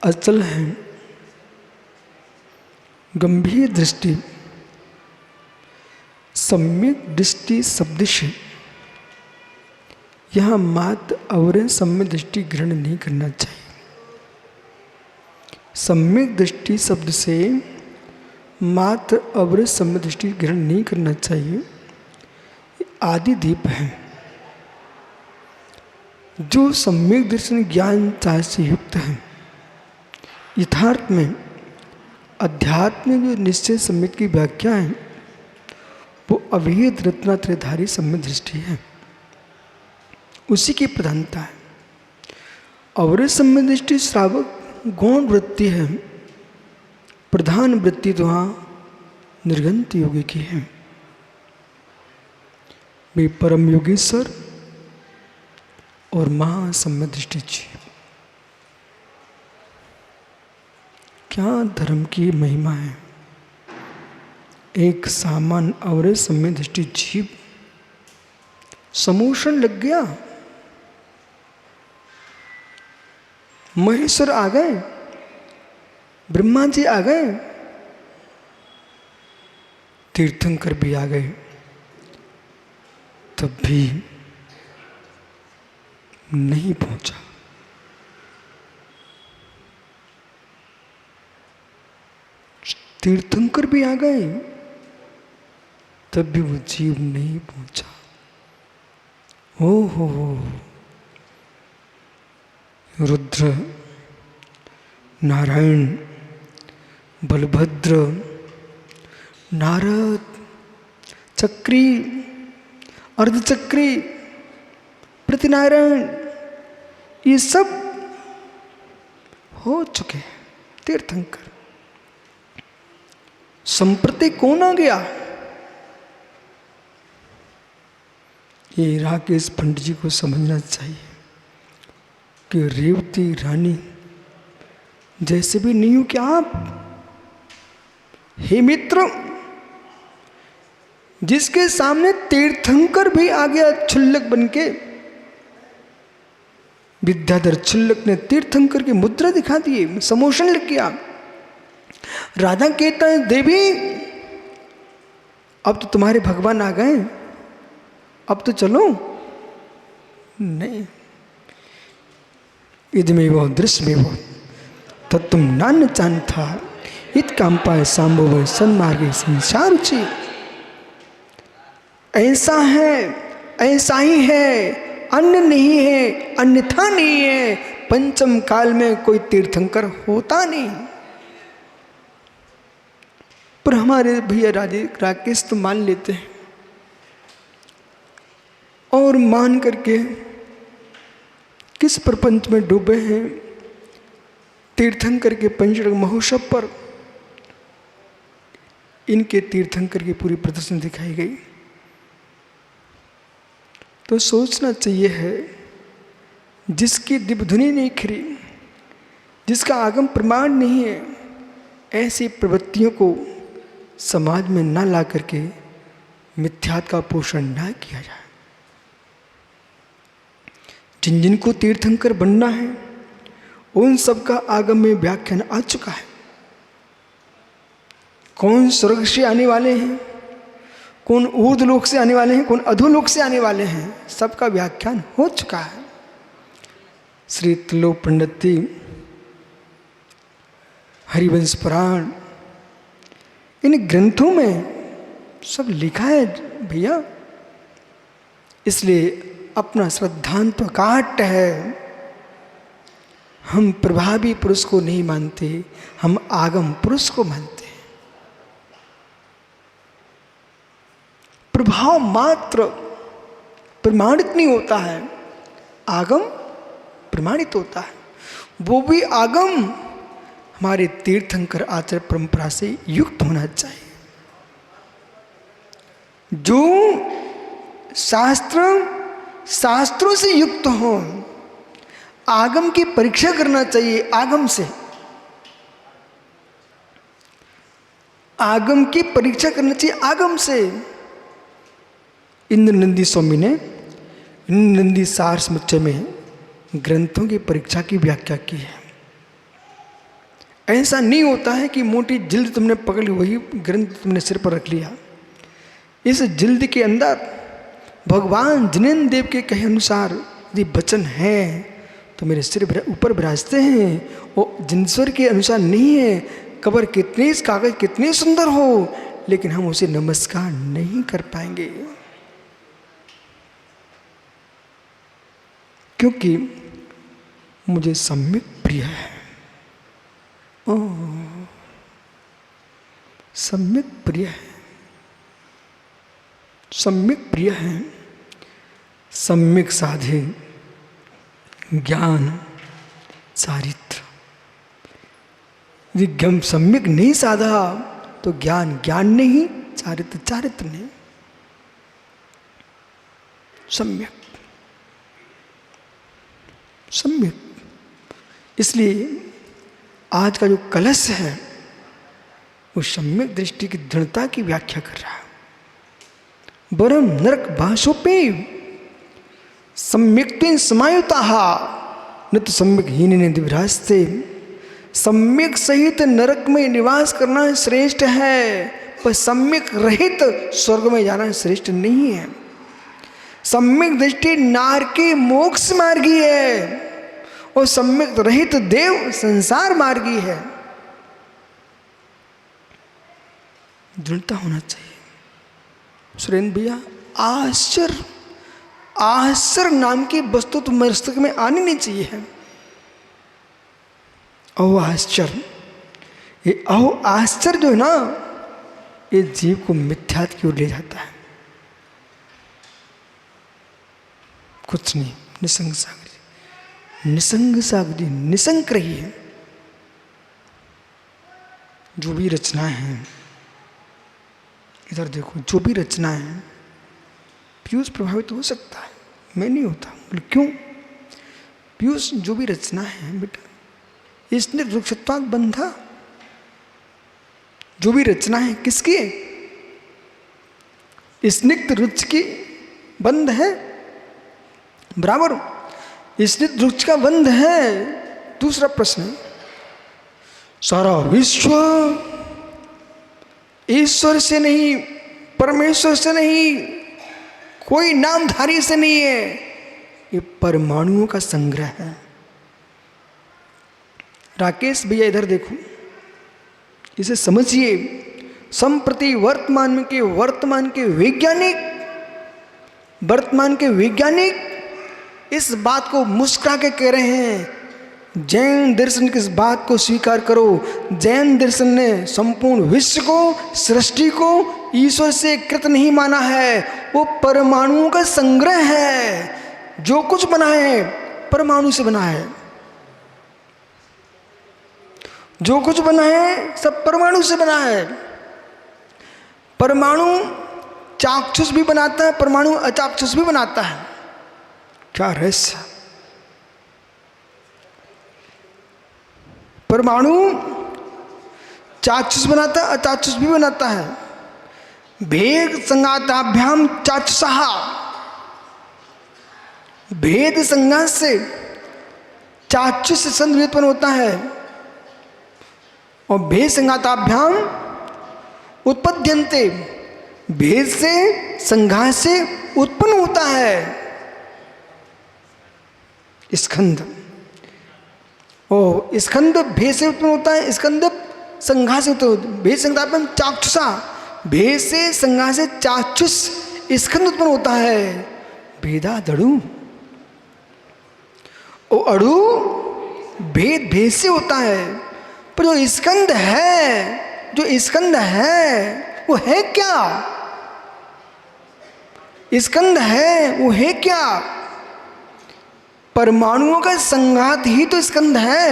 अचल है। गंभीर दृष्टि, सम्यक दृष्टि शब्द से यहाँ मात्र और सम्यक दृष्टि ग्रहण नहीं करना चाहिए। सम्यक दृष्टि शब्द से मात्र और सम्यक दृष्टि ग्रहण नहीं करना चाहिए। आदि दीप है जो सम्यक दर्शन ज्ञान चाह से युक्त है। यथार्थ में अध्यात्म में जो निश्चय सम्यक की व्याख्या है वो अभेद रत्नात्रयधारी सम्यक दृष्टि है, उसी की प्रधानता है। और सम्यक दृष्टि श्रावक गौण वृत्ति है, प्रधान वृत्ति तो वहाँ निर्गंत योगी की है। वे परम योगेश्वर और महासम्यक दृष्टि जीव। क्या धर्म की महिमा है। एक सामान्य और सम्यक दृष्टि जीव समोषण लग गया, महेश्वर आ गए, ब्रह्मा जी आ गए, तीर्थंकर भी आ गए, तब भी नहीं पहुंचा। तीर्थंकर भी आ गए, तब भी वो जीव नहीं पहुंचा। हो रुद्र, नारायण, बलभद्र, नारद, चक्री, अर्धचक्री, प्रतिनारायण, ये सब हो चुके हैं। तीर्थंकर संप्रति कौन आ गया। ये राकेश पंडित जी को समझना चाहिए कि रेवती रानी जैसे भी नहीं हो क्या आप। हे मित्र, जिसके सामने तीर्थंकर भी आ गया क्षुल्लक बनके, विद्याधर क्षुल्लक ने तीर्थंकर की मुद्रा दिखा दी, समोषण लग गया। राधा कहता है देवी अब तो तुम्हारे भगवान आ गए, अब तो चलो। नहीं, इदमें वो दृश्य में वो तत्तुम नान्य चान था इत काम पाए सांभव सन्मार्गे संसार रुचि। ऐसा है, ऐसा ही है, अन्य नहीं है, अन्यथा नहीं है। पंचम काल में कोई तीर्थंकर होता नहीं। पर हमारे भैया राकेश तो मान लेते हैं और मान करके किस प्रपंच में डूबे हैं। तीर्थंकर के पंचरंग महोत्सव पर इनके तीर्थंकर की पूरी प्रदर्शन दिखाई गई। तो सोचना चाहिए है, जिसकी दिव्यधुनी नहीं खिरी, जिसका आगम प्रमाण नहीं है, ऐसी प्रवृत्तियों को समाज में ना ला करके मिथ्यात्व का पोषण ना किया जाए। जिन जिनको तीर्थंकर बनना है उन सब का आगम में व्याख्यान आ चुका है। कौन स्वर्ग से आने वाले हैं, कौन ऊर्ध्वलोक से आने वाले हैं, कौन अधोलोक से आने वाले हैं, सबका व्याख्यान हो चुका है। श्री त्रिलोक पंडित जी, हरिवंश पुराण, इन ग्रंथों में सब लिखा है भैया। इसलिए अपना श्रद्धांत प्रकाट है। हम प्रभावी पुरुष को नहीं मानते, हम आगम पुरुष को मानते हैं। प्रभाव मात्र प्रमाणित नहीं होता है, आगम प्रमाणित होता है। वो भी आगम हमारे तीर्थंकर आचार्य परंपरा से युक्त होना चाहिए। जो शास्त्रों से युक्त हो, आगम की परीक्षा करना चाहिए। आगम से आगम की परीक्षा करना चाहिए, आगम से। इंद्र नंदी स्वामी ने नंदी सार समुच्चय में ग्रंथों की परीक्षा की व्याख्या की है। ऐसा नहीं होता है कि मोटी जिल्द तुमने पकड़ ली, वही ग्रंथ तुमने सिर पर रख लिया। इस जिल्द के अंदर भगवान जिनेन्द्र देव के कहे अनुसार यदि वचन है तो मेरे सिर ऊपर विराजते हैं, वो जिनेश्वर के अनुसार नहीं है। कबर कितनी, कागज कितनी सुंदर हो, लेकिन हम उसे नमस्कार नहीं कर पाएंगे, क्योंकि मुझे सम्यक प्रिय है। सम्यक प्रिय है, सम्यक प्रिय है। सम्यक साधे ज्ञान चारित्र। यदि सम्यक नहीं साधा तो ज्ञान ज्ञान नहीं, चारित्र चारित्र नहीं। सम्यक सम्यक। इसलिए आज का जो कलश है वो सम्यक दृष्टि की दृढ़ता की व्याख्या कर रहा है। वरम नरक भाषोपे सम्यक्त्वेन समायुताः न तो सम्यक हीन दिव्रास्ते। सम्यक सहित नरक में निवास करना श्रेष्ठ है, पर सम्यक रहित स्वर्ग में जाना श्रेष्ठ नहीं है। सम्यक दृष्टि नार के मोक्ष मार्गी है और सम्यक रहित देव संसार मार्गी है। दृढ़ता होना चाहिए। सुरेंद्र भैया, आश्चर्य आश्चर्य नाम की वस्तु तो मस्तिष्क में आनी नहीं चाहिए है। अहो आश्चर्य, ये अहो आश्चर्य जो है ना, ये जीव को मिथ्यात की ओर ले जाता है। कुछ नहीं, निसंग सागरी, निसंग सागरी, निसंग रहिए। जो भी रचनाएं हैं, इधर देखो, जो भी रचनाएं हैं, पीयूष प्रभावित हो सकता है, मैं नहीं होता। बोले क्यों? पीयूष जो भी रचना है बेटा, इसने वृक्षत्वात् बंधा। जो भी रचना है किसकी है? स्निग्ध वृक्ष की बंध है, बराबर। स्निग्ध वृक्ष का बंध है। दूसरा प्रश्न, सारा विश्व ईश्वर से नहीं, परमेश्वर से नहीं, कोई नामधारी से नहीं है, ये परमाणुओं का संग्रह है। राकेश भैया इधर देखो, इसे समझिए। संप्रति वर्तमान के वैज्ञानिक इस बात को मुस्कुरा के कह रहे हैं, जैन दर्शन की इस बात को स्वीकार करो। जैन दर्शन ने संपूर्ण विश्व को, सृष्टि को ईश्वर से कृत नहीं माना है। वो परमाणुओं का संग्रह है। जो कुछ बना है परमाणु से बना है। जो कुछ बना है सब परमाणु से बना है। परमाणु चाक्षुष भी बनाता है, परमाणु अचाक्षुष भी बनाता है। क्या रहस्य! परमाणु चाक्षुष बनाता है, अचाक्षुष भी बनाता है। भेद संघाताभ्याम चाक्षुषः, भेद संघात से चाक्षुष संधि उत्पन्न होता है और भेद संघाताभ्याम उत्पद्यन्ते, भेद से संघात से उत्पन्न होता है स्कंध। और स्कंद भेद से उत्पन्न होता है, स्कंद संघात से उत्पन्न होता है। भेद संघाताभ्याम चाक्षुषा, भेद से संघात से चाक्षुष स्कंद उत्पन्न होता है। भेदा दड़ु, ओ अड़ु भेद भेद से होता है। पर जो स्कंद है, जो स्कंद है वो है क्या? स्कंद है वो है क्या? परमाणुओं का संघात ही तो स्कंद है।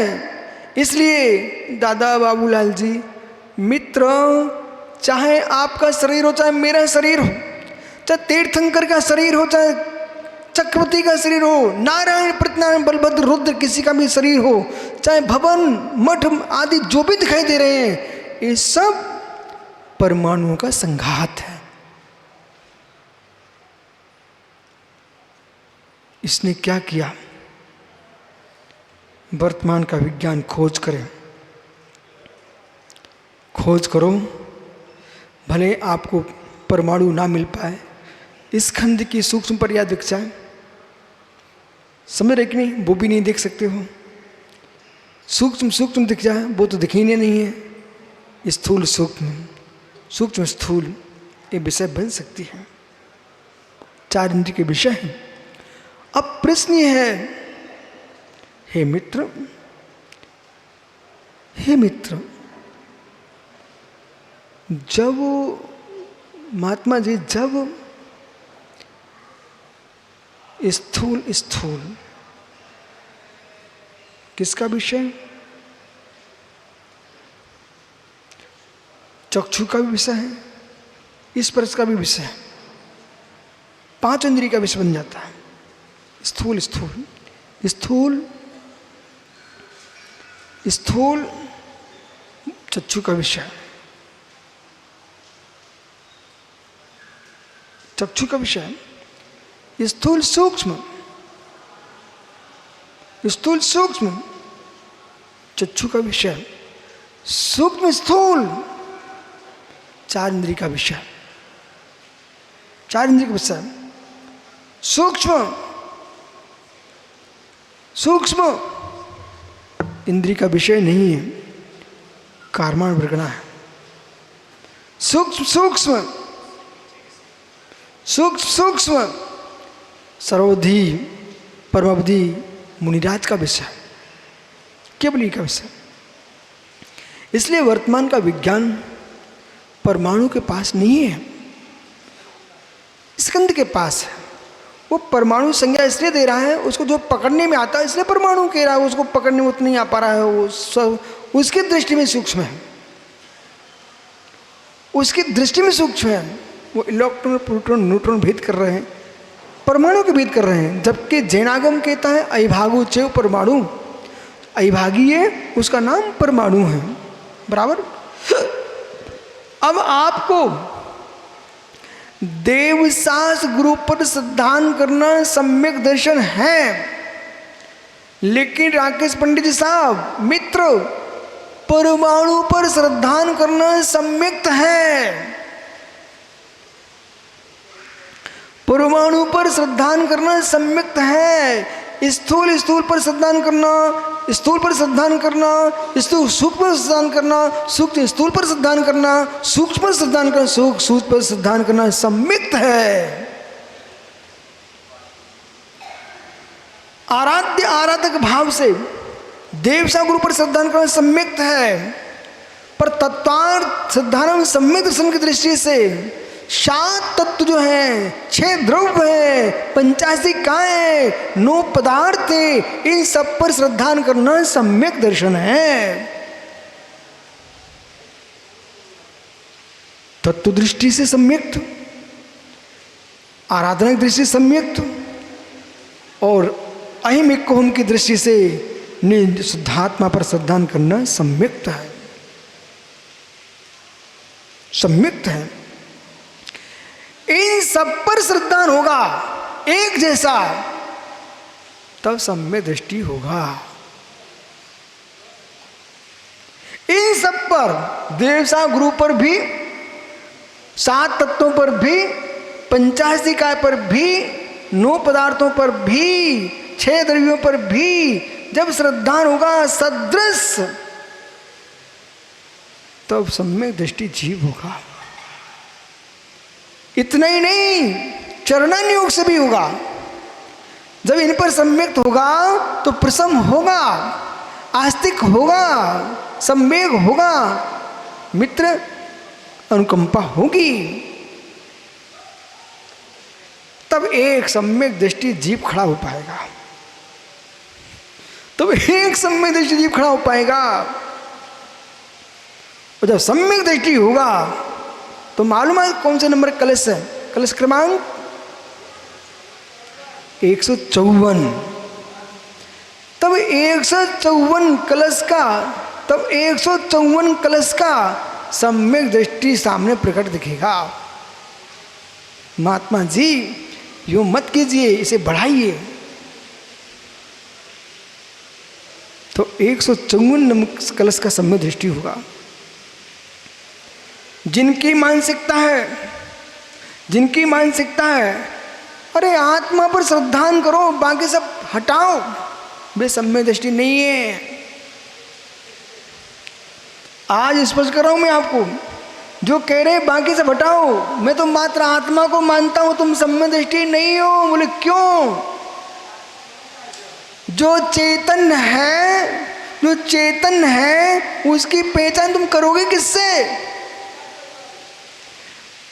इसलिए दादा बाबूलाल जी, मित्र, चाहे आपका शरीर हो, चाहे मेरा शरीर हो, चाहे तीर्थंकर का शरीर हो, चाहे चक्रवर्ती का शरीर हो, नारायण प्रत्यनारायण बलभद्र रुद्र किसी का भी शरीर हो, चाहे भवन मठ आदि जो भी दिखाई दे रहे हैं, ये सब परमाणुओं का संघात है। इसने क्या किया? वर्तमान का विज्ञान खोज करें, खोज करो, भले आपको परमाणु ना मिल पाए, इस खंड की सूक्ष्म पर्याय दिख जाए, समझ रहे कि नहीं, वो भी नहीं देख सकते हो। सूक्ष्म सूक्ष्म दिख जाए, वो तो दिखने नहीं है। स्थूल सूक्ष्म, सूक्ष्म स्थूल, ये विषय बन सकती है, 4 इंद्रिय के विषय हैं। अब प्रश्न ये है, हे मित्र, हे मित्र, जब महात्मा जी, जब स्थूल स्थूल किसका विषय? चक्षु का भी विषय है, स्पर्श का भी विषय है, 5 इंद्रिय का विषय बन जाता है। स्थूल स्थूल स्थूल स्थूल चक्षु का विषय, चक्षु का विषय। स्थूल सूक्ष्म, स्थूल सूक्ष्म चक्षु का विषय, सूक्ष्म स्थूल 4 इंद्रिय का विषय, 4 इंद्रिय का विषय। सूक्ष्म सूक्ष्म इंद्रिय का विषय नहीं है, कार्माण वर्गणा है। सूक्ष्म सूक्ष्म सूक्ष्म सूक्ष्म सर्वधि परमावधि मुनिराज का विषय, केवली का विषय। इसलिए वर्तमान का विज्ञान परमाणु के पास नहीं है, स्कंद के पास है। वो परमाणु संज्ञा इसलिए दे रहा है, उसको जो पकड़ने में आता है इसलिए परमाणु कह रहा है, उसको पकड़ने में उतना नहीं आ पा रहा है, वो सब उसकी दृष्टि में सूक्ष्म है, उसकी दृष्टि में सूक्ष्म है। वो इलेक्ट्रॉन प्रोटॉन न्यूट्रॉन भेद कर रहे हैं, परमाणु के भेद कर रहे हैं। जबकि जैनागम कहता है अविभागो चैव परमाणु, अविभागी है उसका नाम परमाणु है, बराबर। अब आपको देवसास गुरु पर श्रद्धान करना सम्यक दर्शन है, लेकिन राकेश पंडित जी साहब मित्र, परमाणु पर श्रद्धान करना सम्यक्त है। परमाणु पर श्रद्धान करना सम्यक्त है। स्थूल स्थूल पर श्रद्धान करना, स्थूल पर श्रद्धान करना, स्थूल सूक्ष्म पर श्रद्धान करना, सूक्ष्म स्थूल पर श्रद्धान करना, सूक्ष्म पर श्रद्धान करना, सूक्ष्म पर श्रद्धान करना सम्यक्त है। आराध्य आराधक भाव से देवसा गुरु पर श्रद्धान करना सम्यक्त है, पर तत्वार्थ श्रद्धान सम्यक दर्शन की दृष्टि से 7 तत्व जो है, 6 द्रव्य है, 85 काय, 9 पदार्थ है, इन सब पर श्रद्धान करना सम्यक दर्शन है। तत्व दृष्टि से सम्यक्त, आराधना की दृष्टि से सम्यक्त, और अहिमिक होम की दृष्टि से शुद्धात्मा पर श्रद्धान करना सम्यक्त है, सम्यक्त है। इन सब पर श्रद्धान होगा एक जैसा, तब सम्यक दृष्टि होगा। इन सब पर, देवसा गुरु पर भी, 7 तत्वों पर भी, 85 काय पर भी, 9 पदार्थों पर भी, 6 द्रव्यों पर भी जब श्रद्धान होगा सदृश, तब सम्यक दृष्टि जीव होगा। इतना ही नहीं, चरणान योग से भी होगा। जब इन पर सम्यक्त होगा तो प्रसम होगा, आस्तिक होगा, संवेग होगा, मित्र अनुकंपा होगी, तब एक सम्यक दृष्टि जीव खड़ा हो पाएगा, तब एक सम्यक दृष्टि जीव खड़ा हो पाएगा। और जब सम्यक दृष्टि होगा तो मालूम है कौन से नंबर कलश है? कलश क्रमांक 154। तब 154 कलश का, तब 154 कलश का सम्यक दृष्टि सामने प्रकट दिखेगा। महात्मा जी यूं मत कीजिए, इसे बढ़ाइए। तो 154 कलश का सम्यक दृष्टि होगा। जिनकी मानसिकता है अरे आत्मा पर श्रद्धान करो, बाकी सब हटाओ, वे सम्यक दृष्टि नहीं है। आज स्पष्ट कर रहा हूं मैं आपको, जो कह रहे हैं बाकी सब हटाओ, मैं तो मात्र आत्मा को मानता हूं, तुम सम्यक दृष्टि नहीं हो। बोले क्यों? जो चेतन है उसकी पहचान तुम करोगे किससे?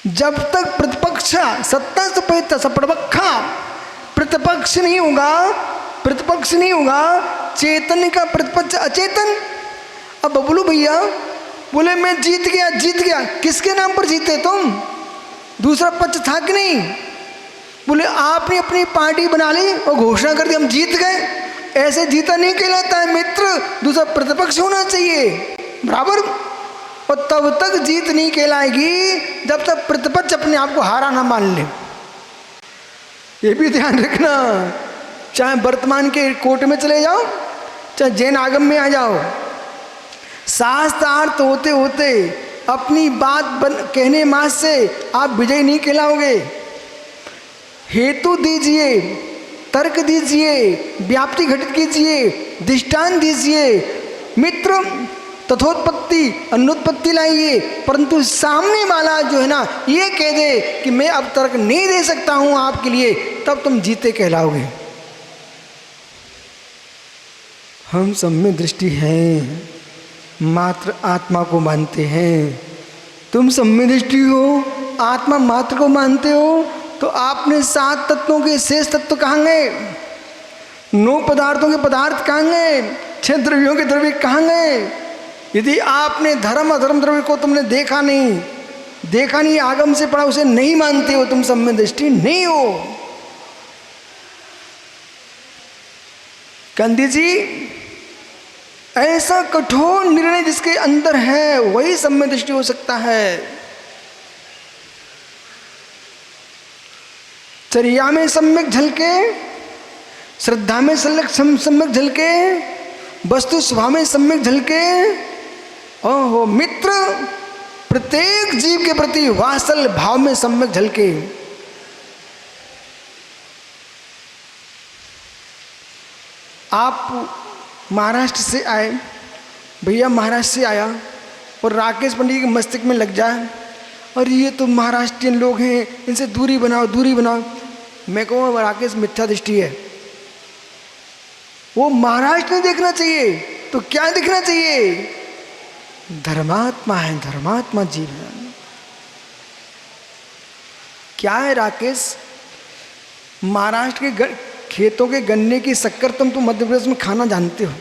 जब तक प्रतिपक्ष सत्ता सपेत सपरपक्खा प्रतिपक्ष नहीं होगा, चेतन का प्रतिपक्ष अचेतन। अब बबलू भैया बोले मैं जीत गया, किसके नाम पर जीते तुम? दूसरा पक्ष था कि नहीं? बोले आपने अपनी पार्टी बना ली और घोषणा कर दी हम जीत गए, ऐसे जीता नहीं कहलाता है मित्र, दूसरा प्रतिपक्ष होना चाहिए बराबर। और तब तक जीत नहीं कहलाएगी जब तक प्रतिपक्ष अपने आप को हारा ना मान ले। ये भी ध्यान रखना, चाहे वर्तमान के कोर्ट में चले जाओ, चाहे जैन आगम में आ जाओ, शास्त्रार्थ होते होते अपनी बात कहने मात्र से आप विजय नहीं कहलाओगे। हेतु दीजिए, तर्क दीजिए, व्याप्ति घटित कीजिए, दृष्टांत दीजिए मित्र, तथोत्पत्ति अनुत्पत्ति लाइए, परंतु सामने वाला जो है ना ये कह दे कि मैं अब तर्क नहीं दे सकता हूं आपके लिए, तब तुम जीते कहलाओगे। हम सम्यक दृष्टि हैं, मात्र आत्मा को मानते हैं। तुम सम्यक दृष्टि हो, आत्मा मात्र को मानते हो, तो आपने 7 तत्वों के शेष तत्व कहाँ गए? 9 पदार्थों के पदार्थ कहाँ गए? 6 द्रव्यों के द्रव्य कहाँ गए? यदि आपने धर्म अधर्म द्रव्य को तुमने देखा नहीं, आगम से पढ़ा, उसे नहीं मानते हो, तुम सम्यक दृष्टि नहीं हो। गांधी जी ऐसा कठोर निर्णय जिसके अंदर है वही सम्यक दृष्टि हो सकता है। चर्या में सम्यक झलके, श्रद्धा में सम्यक झलके, वस्तु स्वभाव में सम्यक झलके। ओहो मित्र, प्रत्येक जीव के प्रति वात्सल्य भाव में सम्यक झलके। आप महाराष्ट्र से आए, भैया महाराष्ट्र से आया और राकेश पंडित के मस्तिष्क में लग जाए और ये तो महाराष्ट्रियन लोग हैं, इनसे दूरी बनाओ। मैं कहूँ राकेश मिथ्या दृष्टि है। वो महाराष्ट्र में देखना चाहिए तो क्या दिखना चाहिए? धर्मात्मा है, धर्मात्मा जीव है। क्या है राकेश? महाराष्ट्र के खेतों के गन्ने की शक्कर तुम तो मध्य प्रदेश में खाना जानते हो,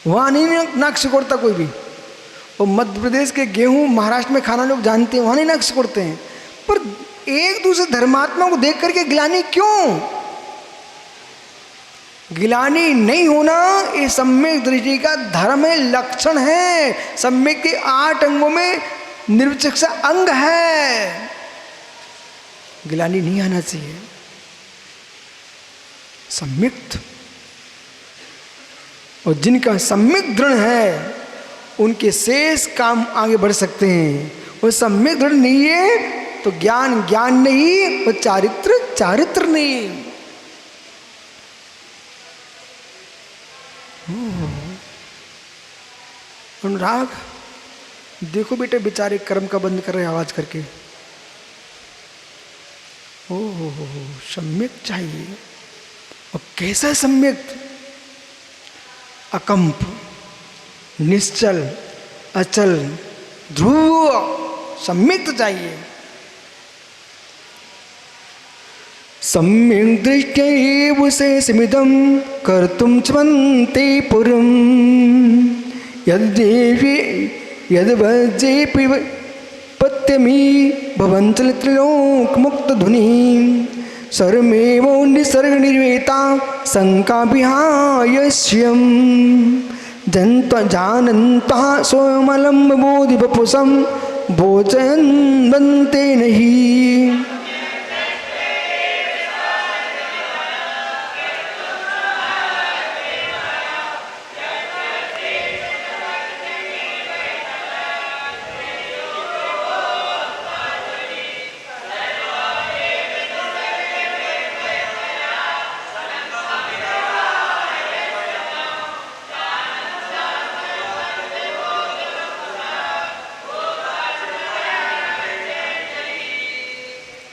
वहां नहीं नाक सिकोड़ता कोई भी। और मध्य प्रदेश के गेहूं महाराष्ट्र में खाना लोग जानते हैं, वहां नहीं नाक सिकोड़ते हैं। पर एक दूसरे धर्मात्मा को देख करके गिलानी क्यों? गिलानी नहीं होना ये सम्यक दृष्टि का धर्म है, लक्षण है। सम्यक के 8 अंगों में निर्विचक्षण अंग है, गिलानी नहीं आना चाहिए। सम्यक, और जिनका सम्यक दृढ़ है उनके शेष काम आगे बढ़ सकते हैं। और सम्यक दृढ़ नहीं है तो ज्ञान ज्ञान नहीं, और चारित्र चारित्र नहीं। अनुराग देखो बेटे, बेचारे कर्म का बंद कर रहे आवाज करके। ओहो सम्यक चाहिए। और कैसा सम्यक? अकंप, निश्चल, अचल, ध्रुव सम्यक तो चाहिए। सम्यक दृष्ट्यैव शेषमिदं कर्तुं च्वन्ते पुरं यद्वज्जेऽपि पत्यमी भवञ्चलित्रलोकमुक्तध्वनिं सर्वमेव निसर्गनिर्वेता शङ्का विहायस्यं जानन्तः स्वयमलं बोधिवपुषं भोजयन् वन्ते नहि।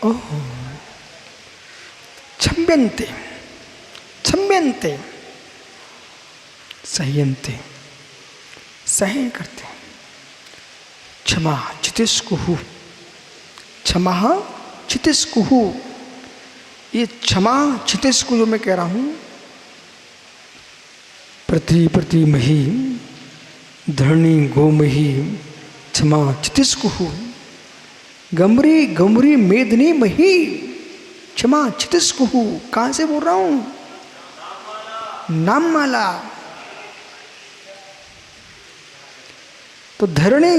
ओह, क्षम्यन्ते, क्षम्यन्ते, सहयन्ते, सहन करते हैं। क्षमा चितिस्कुहु, क्षमा चितिस्कुहु, ये क्षमा चितिस्कु जो मैं कह रहा हूँ, पृथ्वी प्रति मही, धरणी गोमही, क्षमा चितिस्कुहु, गमरी गमरी मेदनी मही, क्षमा चितिस्कुहु। कहाँ से बोल रहा हूँ? नाममाला। तो धरणी,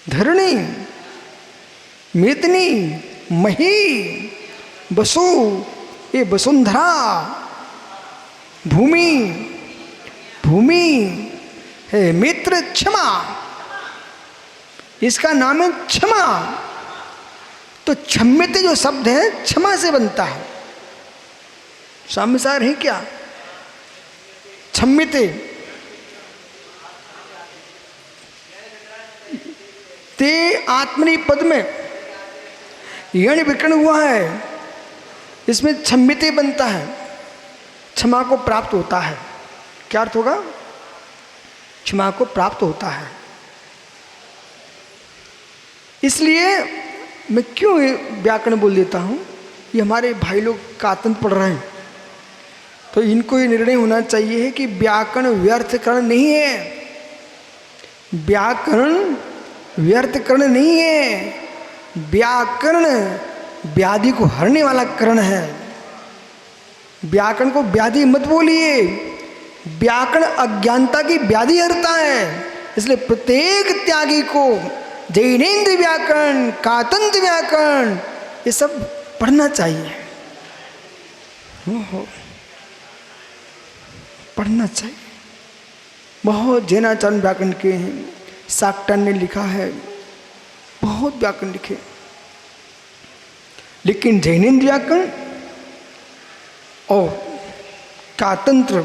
धरणी, मेदनी, मही, वसु, ये वसुंधरा, भूमि, भूमि है, मित्र क्षमा, इसका नाम है क्षमा। तो क्षम्यते जो शब्द है क्षमा से बनता है। साम्यसार है क्या? क्षम्यते, ते आत्मनि पद में यण विकर्ण हुआ है, इसमें क्षम्यते बनता है, क्षमा को प्राप्त होता है। क्या अर्थ होगा? क्षमा को प्राप्त होता है। इसलिए मैं क्यों ये व्याकरण बोल देता हूँ, ये हमारे भाई लोग कातंत पढ़ रहे हैं, तो इनको ये निर्णय होना चाहिए कि व्याकरण व्यर्थकरण नहीं है, व्याकरण व्यर्थकरण नहीं है, व्याकरण व्याधि को हरने वाला करण है। व्याकरण को व्याधि मत बोलिए, व्याकरण अज्ञानता की व्याधि हरता है। इसलिए प्रत्येक त्यागी को जैनेन्द्र व्याकरण, कातंत व्याकरण, ये सब पढ़ना चाहिए, पढ़ना चाहिए। बहुत जैनाचार्य व्याकरण के हैं, शाक्टायन ने लिखा है, बहुत व्याकरण लिखे, लेकिन जैनेन्द्र व्याकरण और कातंत्र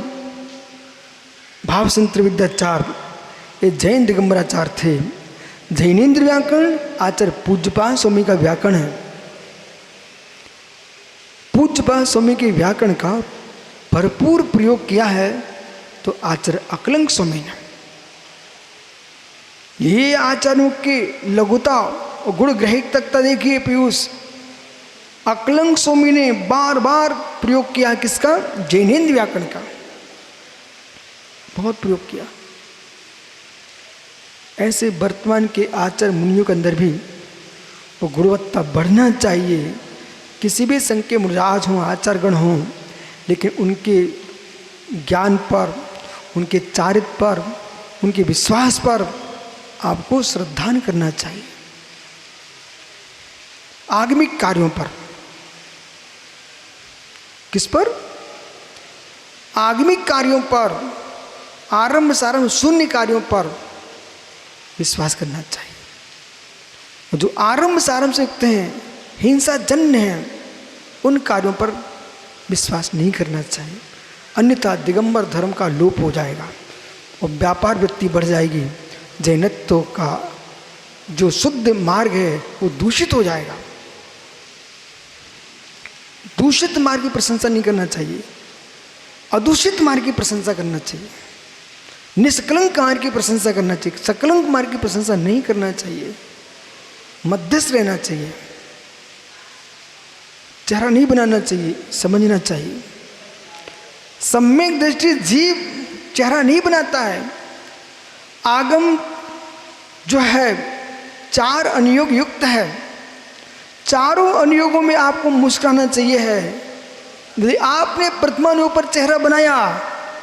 भावसंत्र विद्याचार्य, ये जैन दिगंबराचार्य थे। जैनेन्द्र व्याकरण आचार्य पूज्यपाद स्वामी का व्याकरण है। पूज्यपाद स्वामी के व्याकरण का भरपूर प्रयोग किया है तो आचार्य अकलंक स्वामी ने। ये आचार्यों के लघुता और गुण ग्रहिकता देखिए पीयूष, अकलंक स्वामी ने बार बार प्रयोग किया किसका? जैनेन्द्र व्याकरण का, बहुत प्रयोग किया। ऐसे वर्तमान के आचार्य मुनियों के अंदर भी वो गुणवत्ता बढ़ना चाहिए। किसी भी संघ के मुनिराज हों, आचार्यगण हों, लेकिन उनके ज्ञान पर, उनके चारित्र पर, उनके विश्वास पर आपको श्रद्धान करना चाहिए। आगमिक कार्यों पर, किस पर? आगमिक कार्यों पर, आरंभ सारंभ शून्य कार्यों पर विश्वास करना चाहिए। जो आरंभ सारंभ से युक्त हैं, हिंसा जन्य हैं, उन कार्यों पर विश्वास नहीं करना चाहिए, अन्यथा दिगंबर धर्म का लोप हो जाएगा और व्यापार वृत्ति बढ़ जाएगी। जैनत्व का जो शुद्ध मार्ग है वो दूषित हो जाएगा। दूषित मार्ग की प्रशंसा नहीं करना चाहिए, अदूषित मार्ग की प्रशंसा करना चाहिए, निष्कलंक मार्ग की प्रशंसा करना चाहिए, सकलंक मार्ग की प्रशंसा नहीं करना चाहिए, मध्यस्थ रहना चाहिए, चेहरा नहीं बनाना चाहिए, समझना चाहिए। सम्यक दृष्टि जीव चेहरा नहीं बनाता है। आगम जो है चार अनुयोग युक्त है, चारों अनुयोगों में आपको मुस्कुराना चाहिए है। यदि आपने प्रथमानुयोग पर चेहरा बनाया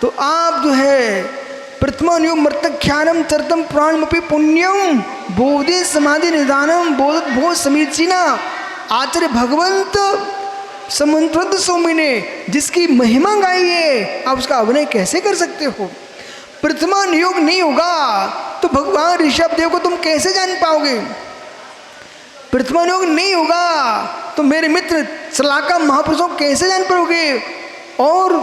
तो आप जो है प्रथमानुयोग मर्तख्यानम चरतम प्राणमपि पुण्यम बोधि समाधि निदानम बोध भो समीचीना, आचार्य भगवंत समंत्रद स्वामी ने जिसकी महिमा गाई है, आप उसका अभिनय कैसे कर सकते हो? प्रथमा नियोग नहीं होगा तो भगवान ऋषभ देव को तुम कैसे जान पाओगे? प्रथमा नियोग नहीं होगा तो मेरे मित्र सलाका महापुरुषों को कैसे जान पाओगे? और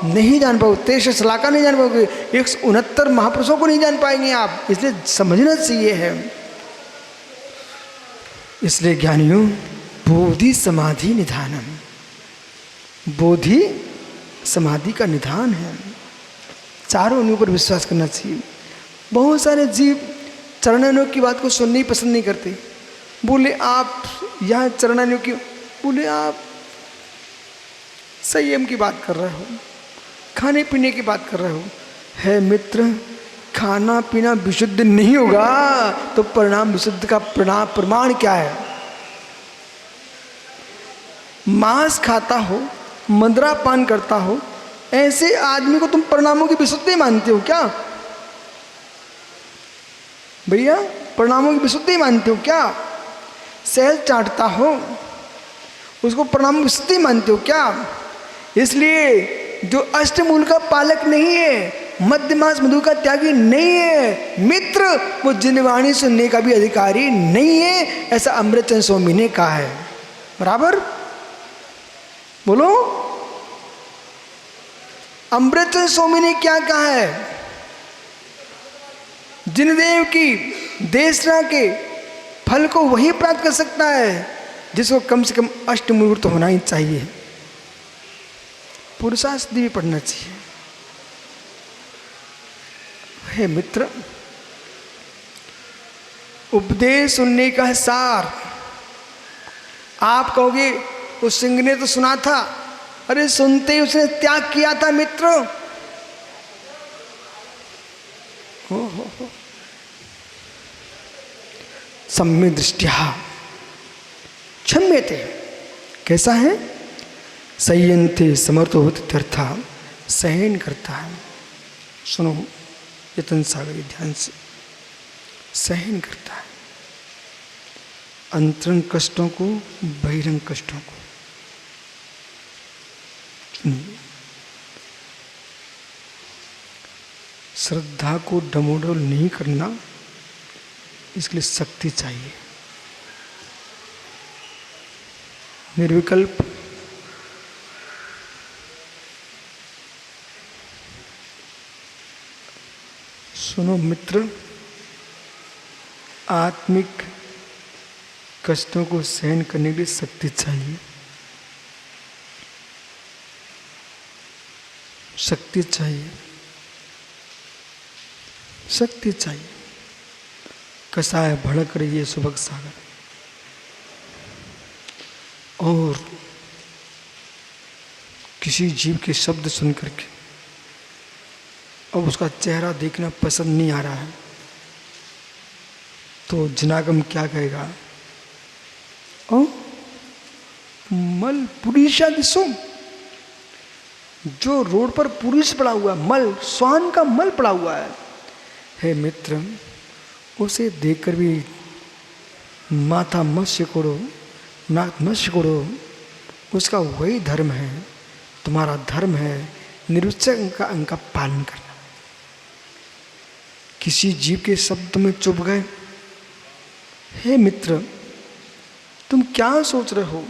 नहीं जान पाओगे, 23 सलाका नहीं जान पाओगे, 169 महापुरुषों को नहीं जान पाएंगे आप। इसलिए समझना चाहिए है। इसलिए ज्ञानियों, बोधि समाधि निधानम, बोधि समाधि का निधान है। चारों अनुभव पर विश्वास करना चाहिए। बहुत सारे जीव चरणानुयोग की बात को सुनने ही पसंद नहीं करते। बोले आप यहाँ चरणानुयोग की, बोले आप संयम की बात कर रहे हो, खाने पीने की बात कर रहे हो। है मित्र, खाना पीना विशुद्ध नहीं होगा तो परिणाम विशुद्ध का प्रमाण क्या है? मांस खाता हो, मदिरा पान करता हो, ऐसे आदमी को तुम परिणामों की विशुद्धि मानते हो क्या भैया? परिणामों की विशुद्धि मानते हो क्या? सहज चाटता हो, उसको परिणाम विशुद्धि मानते हो क्या? इसलिए जो अष्टमूल का पालक नहीं है, मध्यमास मधु का त्यागी नहीं है मित्र, वो जिनवाणी सुनने का भी अधिकारी नहीं है, ऐसा अमृतचंद्र स्वामी ने कहा है। बराबर बोलो, अमृतचंद्र स्वामी ने क्या कहा है? जिनदेव की देशना के फल को वही प्राप्त कर सकता है जिसको कम से कम अष्टमूल तो होना ही चाहिए, पुरुषार्थ भी पढ़ना चाहिए। हे मित्र, उपदेश सुनने का सार। आप कहोगे उस सिंह ने तो सुना था, अरे सुनते ही उसने त्याग किया था मित्र। हो सम्य दृष्टिया क्षम्यते, कैसा है? संयंते समर्थो होता, सहन करता है। सुनो यतन सागर ध्यान से, सहन करता है अंतरंग कष्टों को, बहिरंग कष्टों को। श्रद्धा को डमोडोल नहीं करना, इसके लिए शक्ति चाहिए। निर्विकल्प सुनो मित्र, आत्मिक कष्टों को सहन करने के लिए शक्ति चाहिए, शक्ति चाहिए, शक्ति चाहिए। कसाय भड़क रही है सुबह सागर, और किसी जीव के शब्द सुन करके अब उसका चेहरा देखना पसंद नहीं आ रहा है, तो जनागम क्या कहेगा? ओ मल पुरुषा दिशो, जो रोड पर पुरुष पड़ा हुआ है, मल स्वान का मल पड़ा हुआ है। हे मित्र, उसे देखकर भी माथा मत सिकोड़ो, नाक मत सिकोड़ो, उसका वही धर्म है, तुम्हारा धर्म है निरुच्चक का अंग का पालन करना। किसी जीव के शब्द में चुप गए, हे मित्र तुम क्या सोच रहे हो?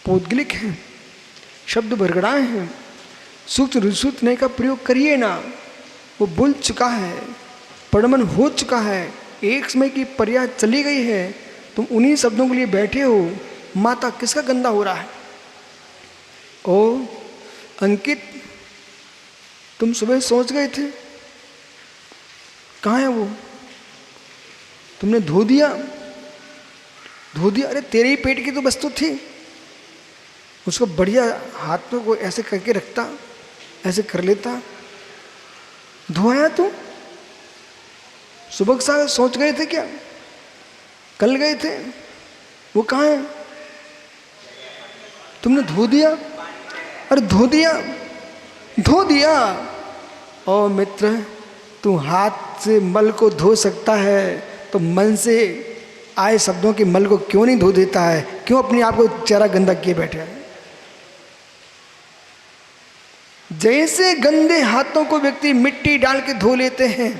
पौद्गलिक है, शब्द बरगड़ाए हैं, सूक्त रुसूतने का प्रयोग करिए ना। वो बोल चुका है, परमन हो चुका है, एक समय की पर्याय चली गई है, तुम उन्हीं शब्दों के लिए बैठे हो। माता किसका गंदा हो रहा है? ओ अंकित, तुम सुबह सोच गए थे, कहाँ है वो? तुमने धो दिया, धो दिया। अरे तेरे ही पेट की तो वस्तु थी, उसको बढ़िया हाथों को ऐसे करके रखता, ऐसे कर लेता, धोया तू? सुबह सागर सोच गए थे क्या? कल गए थे, वो कहाँ है? तुमने धो दिया? अरे धो दिया, धो दिया। ओ मित्र, तू हाथ से मल को धो सकता है तो मन से आए शब्दों के मल को क्यों नहीं धो देता है? क्यों अपने आप को चेहरा गंदा किए बैठे है? जैसे गंदे हाथों को व्यक्ति मिट्टी डाल के धो लेते हैं,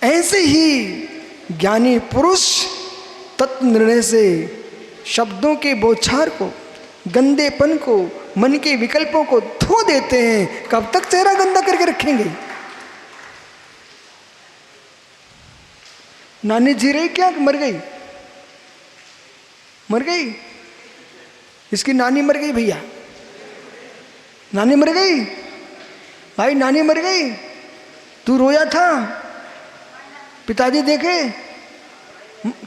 ऐसे ही ज्ञानी पुरुष तत्व निर्णय से शब्दों के बौछार को, गंदेपन को, मन के विकल्पों को धो देते हैं। कब तक चेहरा गंदा करके रखेंगे? नानी जी रही क्या, मर गई? मर गई, इसकी नानी मर गई भैया, नानी मर गई भाई, नानी मर गई। तू रोया था, पिताजी देखे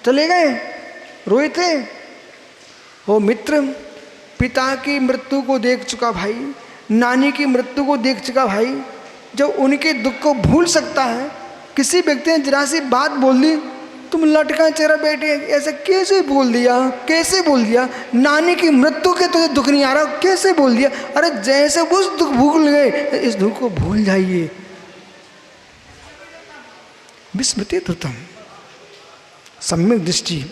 चले गए, रोए थे। वो मित्र पिता की मृत्यु को देख चुका भाई, नानी की मृत्यु को देख चुका भाई, जब उनके दुख को भूल सकता है। किसी व्यक्ति ने जरा सी बात बोल दी, तुम लटका चेहरा बैठे, ऐसे कैसे बोल दिया, कैसे बोल दिया, नानी की मृत्यु के तुझे दुख नहीं आ रहा, कैसे बोल दिया। अरे जैसे उस दुख भूल गए, इस दुख को भूल जाइए। विस्मृति धृतम, सम्यक दृष्टि।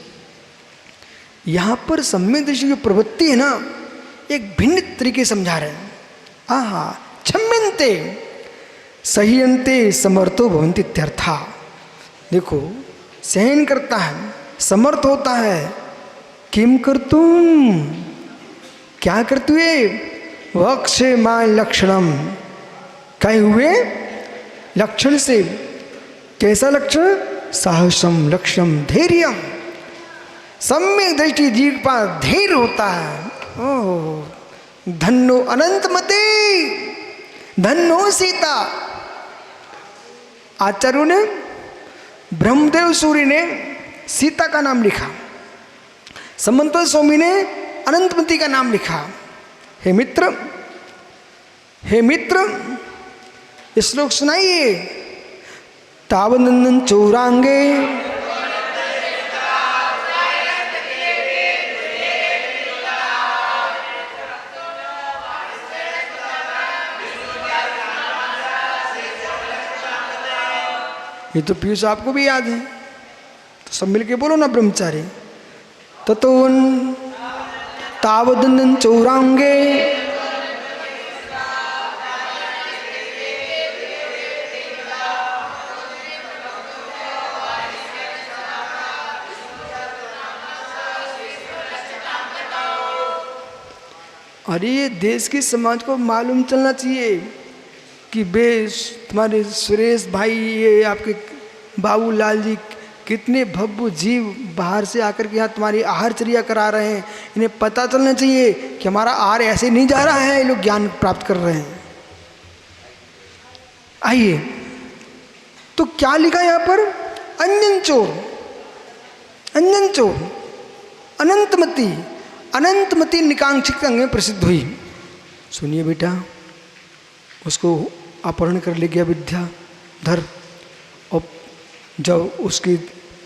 यहां पर सम्यक दृष्टि की प्रवृत्ति है ना, एक भिन्न तरीके समझा रहे हैं। आहा, क्षम्यन्ते सह्यन्ते समर्थो भवन्ति इत्यर्था। देखो, सहन करता है, समर्थ होता है। किम कर तुम, क्या करते हुए, वक्षे माय लक्षणम, कहे हुए लक्षण से। कैसा लक्षण, साहसम लक्ष्यम धैर्यम, सम्यक दृष्टि जीव पर धैर्य होता है। ओह, धन्नो अनंत मते, धन्नो सीता। आचार्यों ने, ब्रह्मदेव सूर्य ने सीता का नाम लिखा, समंत स्वामी ने अनंतमती का नाम लिखा। हे मित्र, हे मित्र, श्लोक सुनाइए। तावनंदन चौरांगे, ये तो पीयूष आपको भी याद है, तो सब मिलके बोलो ना ब्रह्मचारी। ततोन तावदन चौरांगे, अरे ये देश की समाज को मालूम चलना चाहिए कि बेश तुम्हारे सुरेश भाई, ये आपके बाबूलाल जी, कितने भव्य जीव बाहर से आकर के यहाँ तुम्हारी आहारचर्या करा रहे हैं। इन्हें पता चलना चाहिए कि हमारा आहार ऐसे नहीं जा रहा है, ये लोग ज्ञान प्राप्त कर रहे हैं। आइए, तो क्या लिखा यहाँ पर, अंजन चोर, अंजन चोर, अनंतमती। अनंतमती निकांक्षित अंग में प्रसिद्ध हुई। सुनिए बेटा, उसको अपहरण कर ले गया विद्याधर, और जब उसकी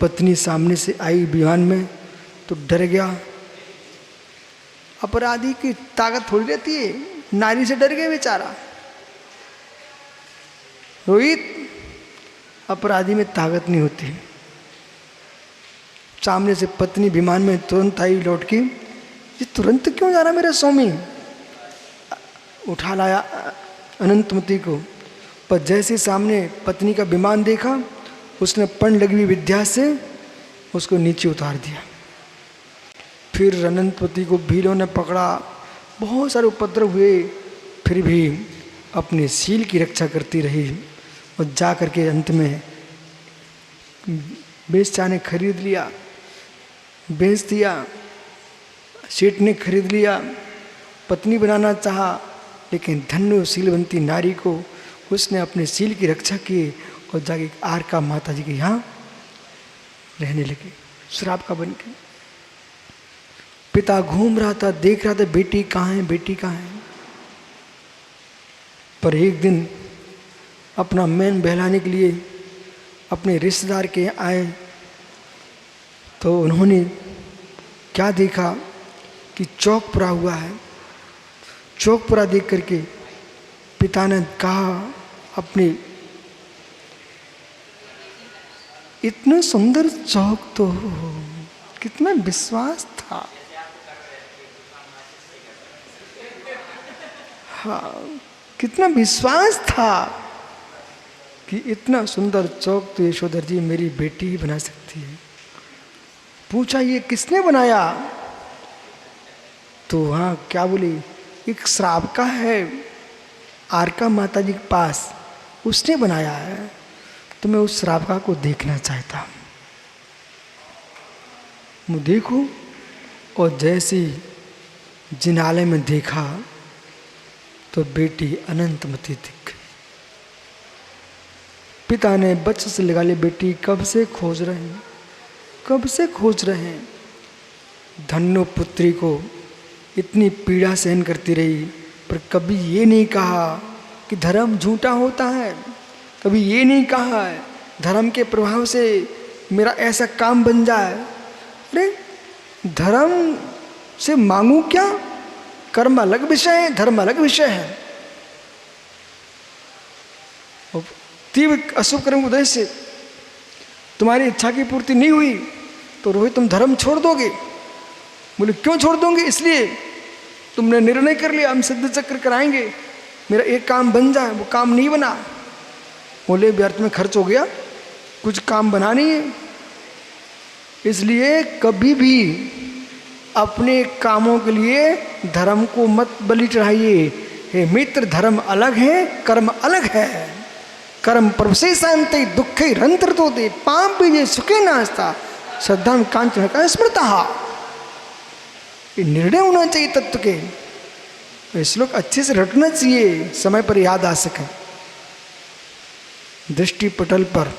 पत्नी सामने से आई विमान में तो डर गया। अपराधी की ताकत थोड़ी रहती है, नारी से डर गया बेचारा। रोहित, अपराधी में ताकत नहीं होती। सामने से पत्नी विमान में तुरंत आई लौट के, ये तुरंत क्यों जा रहा मेरा स्वामी। उठा लाया अनंतमती को, पर जैसे सामने पत्नी का विमान देखा, उसने पण लगी हुई विद्या से उसको नीचे उतार दिया। फिर अनंतमती को भीलों ने पकड़ा, बहुत सारे उपद्रव हुए, फिर भी अपने शील की रक्षा करती रही, और जा कर के अंत में बेचारा ने खरीद लिया, बेच दिया। सेठ ने खरीद लिया, पत्नी बनाना चाहा, लेकिन धन्य शीलवंती नारी को उसने अपने शील की रक्षा की, और जाके आरका माता जी के यहाँ रहने लगे, श्राप का बन के। पिता घूम रहा था, देख रहा था बेटी कहाँ है, बेटी कहाँ है। पर एक दिन अपना मैन बहलाने के लिए अपने रिश्तेदार के यहाँ आए, तो उन्होंने क्या देखा कि चौक पड़ा हुआ है। चौक पड़ा देख करके पिता ने कहा अपने, इतना सुंदर चौक तो, कितना विश्वास था। हाँ, कितना विश्वास था कि इतना सुंदर चौक तो यशोधर जी मेरी बेटी ही बना सकती है। पूछा ये किसने बनाया, तो वहाँ क्या बोली, एक श्राप का है आरका माता जी के पास, उसने बनाया है। तो मैं उस श्रावका को देखना चाहता हूँ। मैं देखूँ और जैसी जिनालय में देखा तो बेटी अनंतमती दिख गई। पिता ने बच्चे से लगा ली, बेटी कब से खोज रहे हैं, कब से खोज रहे हैं। धन्नो पुत्री को इतनी पीड़ा सहन करती रही, पर कभी ये नहीं कहा कि धर्म झूठा होता है, कभी ये नहीं कहा है धर्म के प्रभाव से मेरा ऐसा काम बन जाए। अरे धर्म से मांगू क्या, कर्म अलग विषय है, धर्म अलग विषय है। तीव्र अशुभ कर्म उदय से तुम्हारी इच्छा की पूर्ति नहीं हुई तो रोहित तुम धर्म छोड़ दोगे। बोले क्यों छोड़ दोगे, इसलिए तुमने निर्णय कर लिया हम सिद्ध चक्र कराएंगे, मेरा एक काम बन जाए, वो काम नहीं बना। बोले व्यर्थ में खर्च हो गया, कुछ काम बना नहीं है। इसलिए कभी भी अपने कामों के लिए धर्म को मत बलि चढ़ाइए। हे मित्र, धर्म अलग है, कर्म अलग है। कर्म प्रवसे शांति दुखे रंत्र तो दे पाप बीजे सुखे नास्ता श्रद्धा में कांचन का स्मृता। ये निर्णय होना चाहिए तत्व के। श्लोक अच्छे से रटना चाहिए, समय पर याद आ सके। दृष्टि पटल पर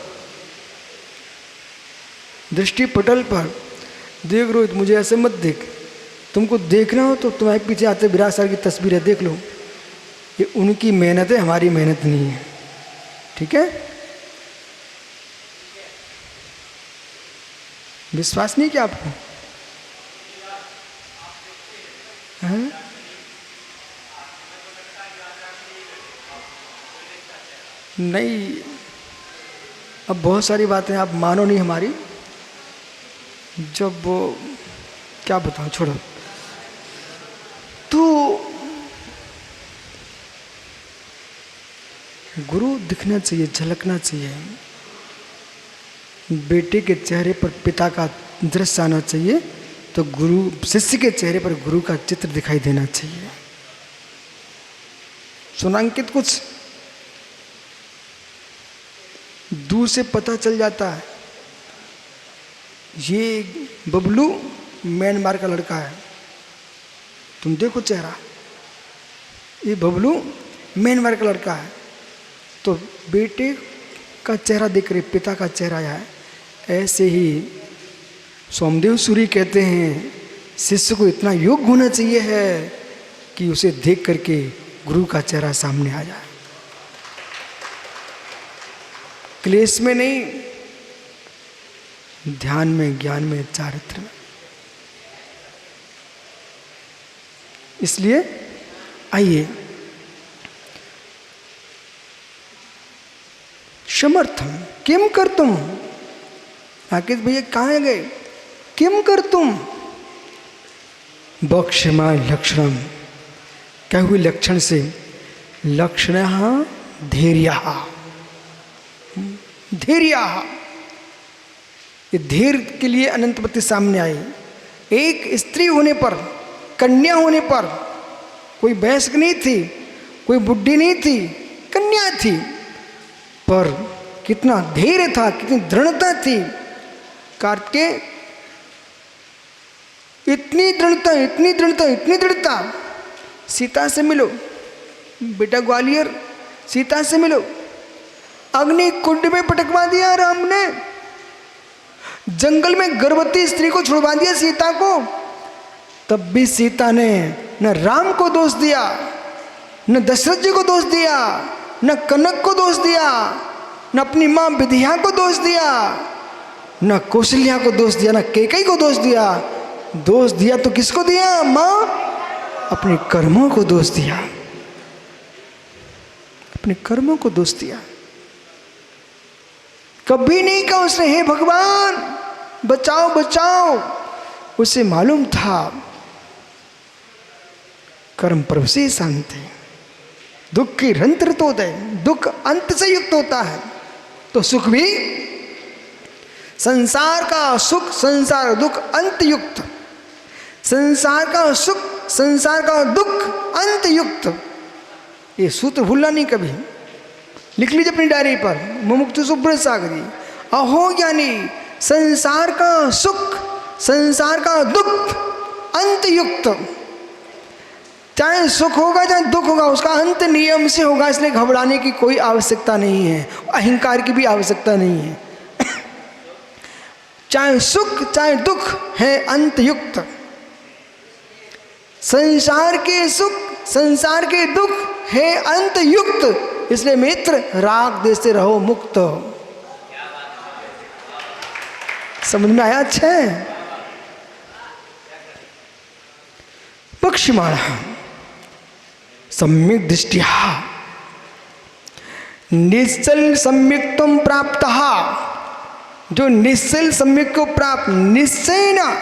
देख रोहित, मुझे ऐसे मत देख, तुमको देखना हो तो तुम्हारे पीछे आते विराट सर की तस्वीर है, देख लो। ये उनकी मेहनत है, हमारी मेहनत नहीं है, ठीक है। विश्वास नहीं क्या आपको? है? नहीं, अब बहुत सारी बातें आप मानो नहीं हमारी, जब वो क्या बताऊं, छोड़ो। तो गुरु दिखना चाहिए, झलकना चाहिए। बेटे के चेहरे पर पिता का दृश्य आना चाहिए, तो गुरु शिष्य के चेहरे पर गुरु का चित्र दिखाई देना चाहिए। सुनांकित कुछ दूर से पता चल जाता है, ये बबलू म्यांमार का लड़का है, तुम देखो चेहरा, ये बबलू म्यांमार का लड़का है। तो बेटे का चेहरा देख रहे, पिता का चेहरा है। ऐसे ही सोमदेव सूरी कहते हैं, शिष्य को इतना योग्य होना चाहिए है कि उसे देख करके गुरु का चेहरा सामने आ जाए, क्लेश में नहीं, ध्यान में, ज्ञान में, चारित्र में। इसलिए आइए, समर्थम किम कर तुम, राकेश भैया कहाँ गए, किम कर तुम, बक्षमा लक्षणम, क्या हुई लक्षण से, लक्षण धैर्य, ये धैर्य के लिए अनंतमती सामने आई। एक स्त्री होने पर, कन्या होने पर, कोई वयस्क नहीं थी, कोई बुढ़ी नहीं थी, कन्या थी, पर कितना धैर्य था, कितनी दृढ़ता थी। कार्तिकेय, इतनी दृढ़ता, इतनी दृढ़ता, इतनी दृढ़ता। सीता से मिलो बेटा, ग्वालियर सीता से मिलो, अग्नि कुंड में पटकवा दिया राम ने, जंगल में गर्भवती स्त्री को छुड़वा दिया सीता को। तब भी सीता ने न राम को दोष दिया, न दशरथ जी को दोष दिया, न कनक को दोष दिया, न अपनी मां विधिया को दोष दिया, न कौशल्या को दोष दिया, न कैकेयी को दोष दिया। दोष दिया तो किसको दिया? मां अपने कर्मों को दोष दिया, अपने कर्मों को दोष दिया। कभी नहीं कहा उसने हे भगवान बचाओ बचाओ, उसे मालूम था कर्म प्रभु से शांत है, दुख की रंत्र तो दे, दुख अंत से युक्त होता है तो सुख भी, संसार का सुख संसार दुख अंत युक्त, संसार का सुख संसार का दुख अंत युक्त। ये सूत्र भूलना नहीं कभी, लिख लीजिए अपनी डायरी पर, मुमुक्षु सुब्रत सागरी। अहो ज्ञानी, संसार का सुख संसार का दुख अंतयुक्त। चाहे सुख होगा चाहे दुख होगा, उसका अंत नियम से होगा, इसलिए घबराने की कोई आवश्यकता नहीं है, अहंकार की भी आवश्यकता नहीं है। चाहे सुख चाहे दुख है अंतयुक्त। संसार के सुख संसार के दुख है अंतयुक्त, इसलिए मित्र राग देश से रहो मुक्त। समझ में आया? अच्छा है। पक्षिमाण सम्यक दृष्टिया निश्चल सम्यक्त्वं प्राप्तः, जो निश्चल सम्यक को प्राप्त, निश्चय न,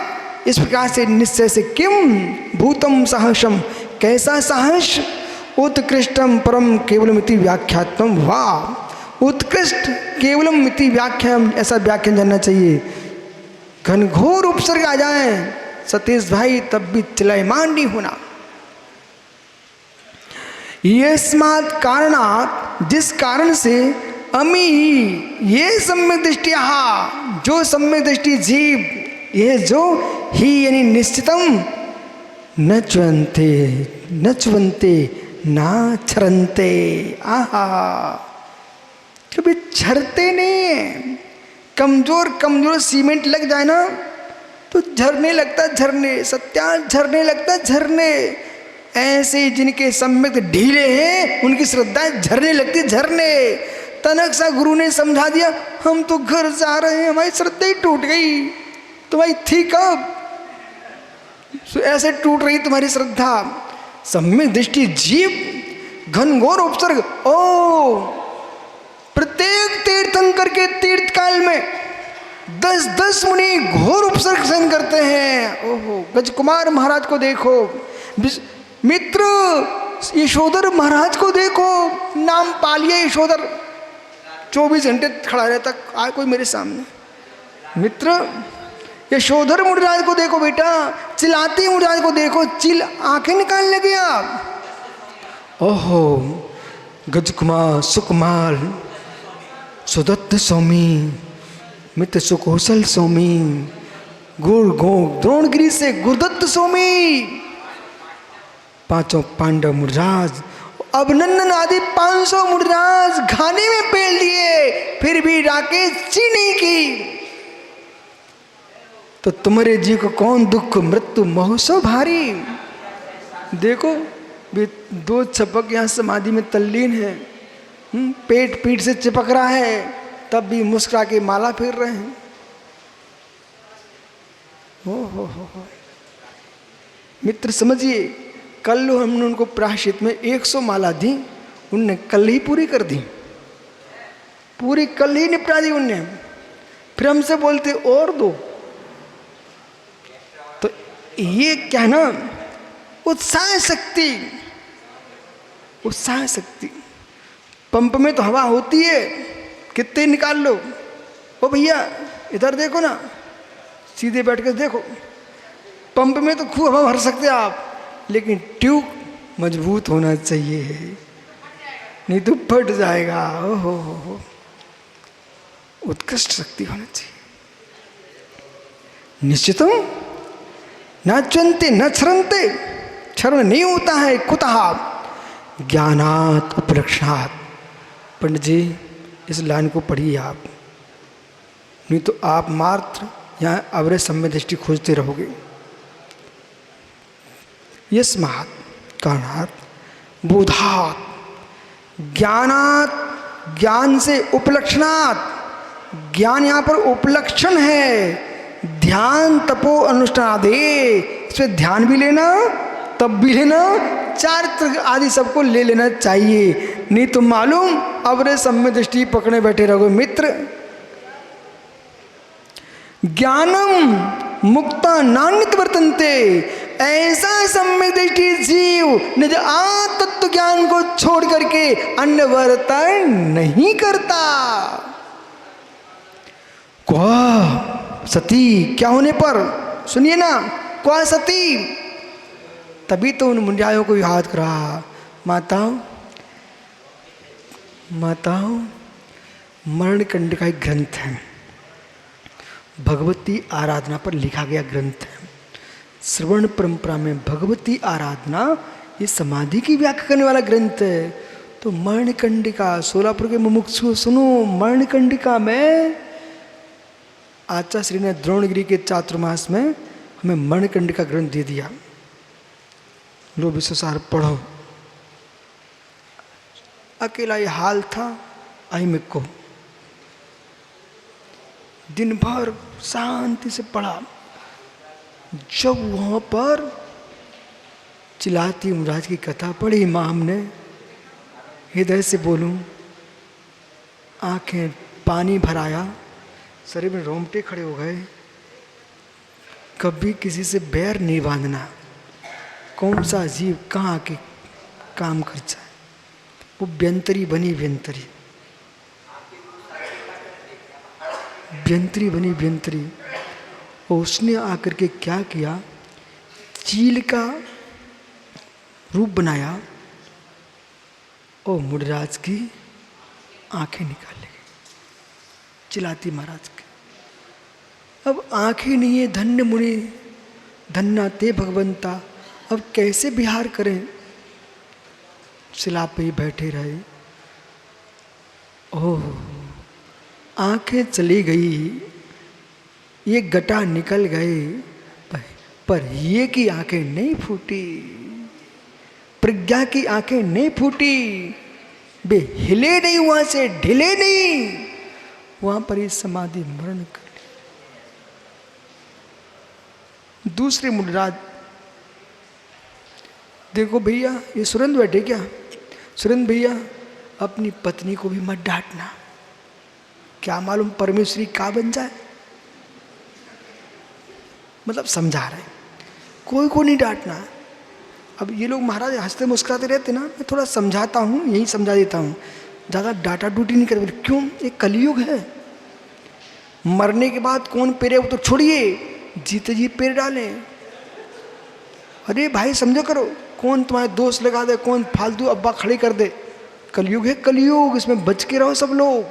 इस प्रकार से निश्चय से, किम भूतम सहसम, कैसा सहस, उत्कृष्टम परम केवलमिति व्याख्यात्मम, वाह उत्कृष्ट केवलम इति व्याख्यान, ऐसा व्याख्यान जानना चाहिए। घनघोर उपसर्ग आ जाए सतीश भाई तब भी चलायमान नहीं होना। यस्मात् कारणात्, जिस कारण से, अमी ये सम्यक दृष्टिया, जो सम्यक दृष्टि जीव, ये जो ही यानी निश्चितम, न च्वन्ते न च्वन्ते न छरन्ते, आहा कभी छरते नहीं है। कमजोर कमजोर सीमेंट लग जाए ना तो झरने लगता, झरने सत्या झरने लगता, झरने। ऐसे जिनके सम्यक ढीले हैं उनकी श्रद्धाएं झरने लगती, झरने। तनक सा गुरु ने समझा दिया, हम तो घर जा रहे हैं, हमारी श्रद्धा ही टूट गई। तुम्हारी थी कब? ऐसे टूट रही तुम्हारी श्रद्धा। सम्यक दृष्टि जीव घनघोर उपसर्ग, ओ प्रत्येक तीर्थंकर के तीर्थ काल में 10-10 मुनि घोर उपसर्ग सहन करते हैं। ओहो, गजकुमार महाराज को देखो, मित्र यशोधर महाराज को देखो, नाम पालिए यशोधर, 24 घंटे खड़ा रहता, आए कोई मेरे सामने। मित्र यशोधर मुनिराज को देखो बेटा, चिल्लाती मुनिराज को देखो, चिल आंखें निकालने लगे आप। ओहो, गजकुमार सुकुमार सुदत्त स्वामी, मित्र सुकौशल स्वामी, गुरु गो द्रोणगिरी से गुरुदत्त स्वामी, पांचों पांडव मुनिराज, अभिनंदन आदि 500 मुनिराज घाने में पेल लिए, फिर भी राकेश ची नहीं की। तो तुम्हारे जी को कौन दुख मृत्यु महोत्सव भारी। देखो वे 2 छपक यहाँ समाधि में तल्लीन है, पेट पीठ से चिपक रहा है, तब भी मुस्कुरा के माला फेर रहे हैं। हो मित्र समझिए, कल हमने उनको प्रायश्चित में 100 माला दी, उनने कल ही पूरी कर दी, पूरी कल ही निपटा दी उनने। फिर हमसे बोलते और दो। तो ये क्या ना, उत्साह शक्ति, उत्साह शक्ति। पंप में तो हवा होती है, कितने निकाल लो। ओ भैया इधर देखो ना, सीधे बैठ कर देखो, पंप में तो खूब हवा भर सकते आप, लेकिन ट्यूब मजबूत होना चाहिए, नहीं तो फट जाएगा। ओहो, उत्कृष्ट शक्ति होना चाहिए। निश्चितम न च्वन्ते न छरन्ते, क्षरण नहीं होता है। कुतः ज्ञानात् उपलक्षणात्। पंडित जी इस लाइन को पढ़िए आप, नहीं तो आप मात्र यहाँ अवरे सम्यक दृष्टि खोजते रहोगे। यस्मात् कारणात् बोधात्, ज्ञानात्, ज्ञान से, उपलक्षणात्, ज्ञान यहाँ पर उपलक्षण है। ध्यान तपो अनुष्ठानादि, इसमें ध्यान भी लेना, तप भी लेना, चारित्र आदि सबको ले लेना चाहिए, नहीं तो मालूम अवरे सम्यक दृष्टि पकड़े बैठे रहोगे। मित्र ज्ञानम मुक्ता नान्यत वर्तन्ते, ऐसा सम्यक दृष्टि जीव निज आत्म ज्ञान को छोड़ करके अन्य वर्तन नहीं करता। क्वा सती, क्या होने पर, सुनिए ना, क्वा सती, तभी तो उन मुनिरायों को याद करा। माताओं माताओं, मरण कंड का एक ग्रंथ है, भगवती आराधना पर लिखा गया ग्रंथ है। श्रवण परंपरा में भगवती आराधना ये समाधि की व्याख्या करने वाला ग्रंथ है। तो मणिकर्णिका, सोलापुर के मुमुक्षु सुनो, मणिकर्णिका में आचार्य श्री ने द्रोणगिरी के चातुर्मास में हमें मणिकर्णिका ग्रंथ दे दिया, लो विश्वसार पढ़ो। अकेला ये हाल था अहिमिक को, दिन भर शांति से पढ़ा। जब वहां पर चिल्लाती महाराज की कथा पढ़ी माँ, हमने हृदय से बोलूं, आंखें पानी भराया, शरीर में रोंगटे खड़े हो गए। कभी किसी से बैर नहीं बांधना, कौन सा जीव कहाँ आके काम कर जाए। वो व्यंतरी बनी व्यंतरी, व्यंतरी बनी व्यंतरी। और उसने आकर के क्या किया, चील का रूप बनाया और मुनिराज की आंखें निकाल ली, चिल्लाती महाराज की। अब आंखें नहीं है, धन्य मुनि धन्ना ते भगवंता, अब कैसे विहार करें। शिला पे ही बैठे रहे। ओह, आंखें चली गई, ये गटा निकल गए, पर ये की आंखें नहीं फूटी, प्रज्ञा की आंखें नहीं फूटी। बे हिले नहीं, वहां से ढिले नहीं, वहां पर ये समाधि मरण कर ली। दूसरे मुनिराज, देखो भैया, ये सुरेंद्र बैठे क्या, सुरेंद्र भैया अपनी पत्नी को भी मत डांटना, क्या मालूम परमेश्वरी क्या बन जाए। मतलब समझा रहे, कोई को नहीं डांटना। अब ये लोग महाराज हंसते मुस्कुराते रहते ना, मैं थोड़ा समझाता हूँ, यही समझा देता हूँ, ज़्यादा डांटा डूटी नहीं कर। क्यों, ये कलयुग है, मरने के बाद कौन पेरे वो तो छोड़िए, जीते जी पेड़ डालें। अरे भाई समझो करो, कौन तुम्हारे दोस्त लगा दे, कौन फालतू अब्बा खड़े कर दे। कलयुग है कलयुग, इसमें बच के रहो सब लोग।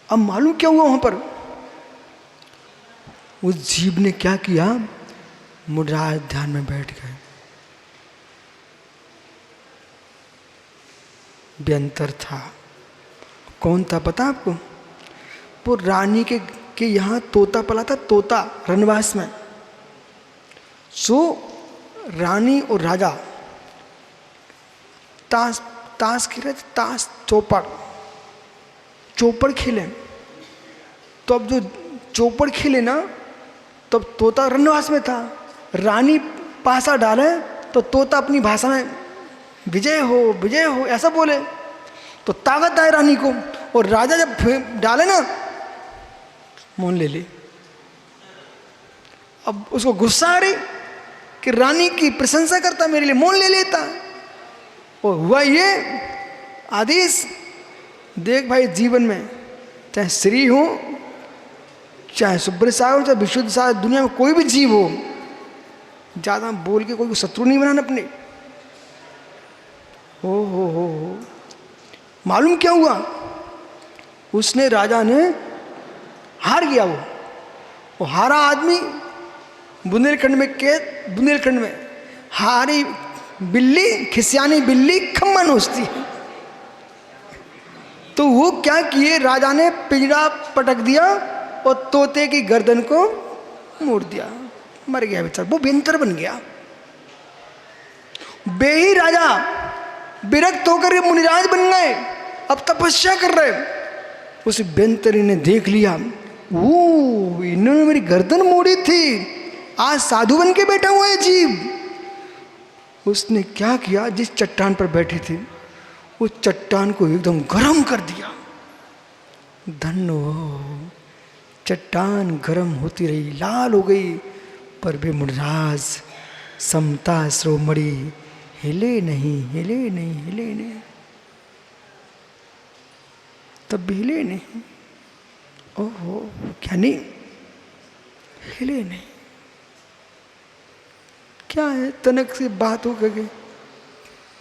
अब मालूम क्या हुआ वहां पर, उस जीव ने क्या किया, मुनिराज ध्यान में बैठ गए। व्यंतर था, कौन था पता आपको, वो रानी के यहाँ तोता पला था, तोता रनवास में। सो रानी और राजा ताश खेल रहे थे, ताश चौपड़ खेले। तो अब जो चौपड़ खेले ना, तब तोता रनवास में था, रानी पासा डाले तो तोता अपनी भाषा में विजय हो ऐसा बोले, तो ताकत आए रानी को। और राजा जब डाले ना, मौन ले ली। अब उसको गुस्सा आ रही कि रानी की प्रशंसा करता, मेरे लिए मौन ले लेता। और हुआ ये आदेश, देख भाई, जीवन में चाहे श्री हो, चाहे सुब्रत सागर हो, चाहे विशुद्ध सागर, दुनिया में कोई भी जीव हो, ज़्यादा बोल के कोई शत्रु नहीं बनाना अपने। हो मालूम क्या हुआ, उसने, राजा ने हार गया। वो हारा आदमी बुंदेलखंड में हारी बिल्ली, खिसियानी बिल्ली खम्मा नोचती है। तो वो क्या किए, राजा ने पिंजरा पटक दिया और तोते की गर्दन को मोड़ दिया, मर गया बेचारा, वो व्यंतर बन गया। बेही राजा विरक्त होकर के मुनिराज बन गए, अब तपस्या कर रहे। उस व्यंतरी ने देख लिया, वो इन्होंने मेरी गर्दन मोड़ी थी, आज साधु बन के बैठा हुआ है जीव। उसने क्या किया, जिस चट्टान पर बैठी थी उस चट्टान को एकदम गर्म कर दिया। धन्य हो, चट्टान गर्म होती रही, लाल हो गई, पर वे मुनिराज समता श्रोमणि हिले नहीं। तब भी हिले नहीं। ओहो, क्या नहीं हिले नहीं, क्या है, तनक से बात हो गई,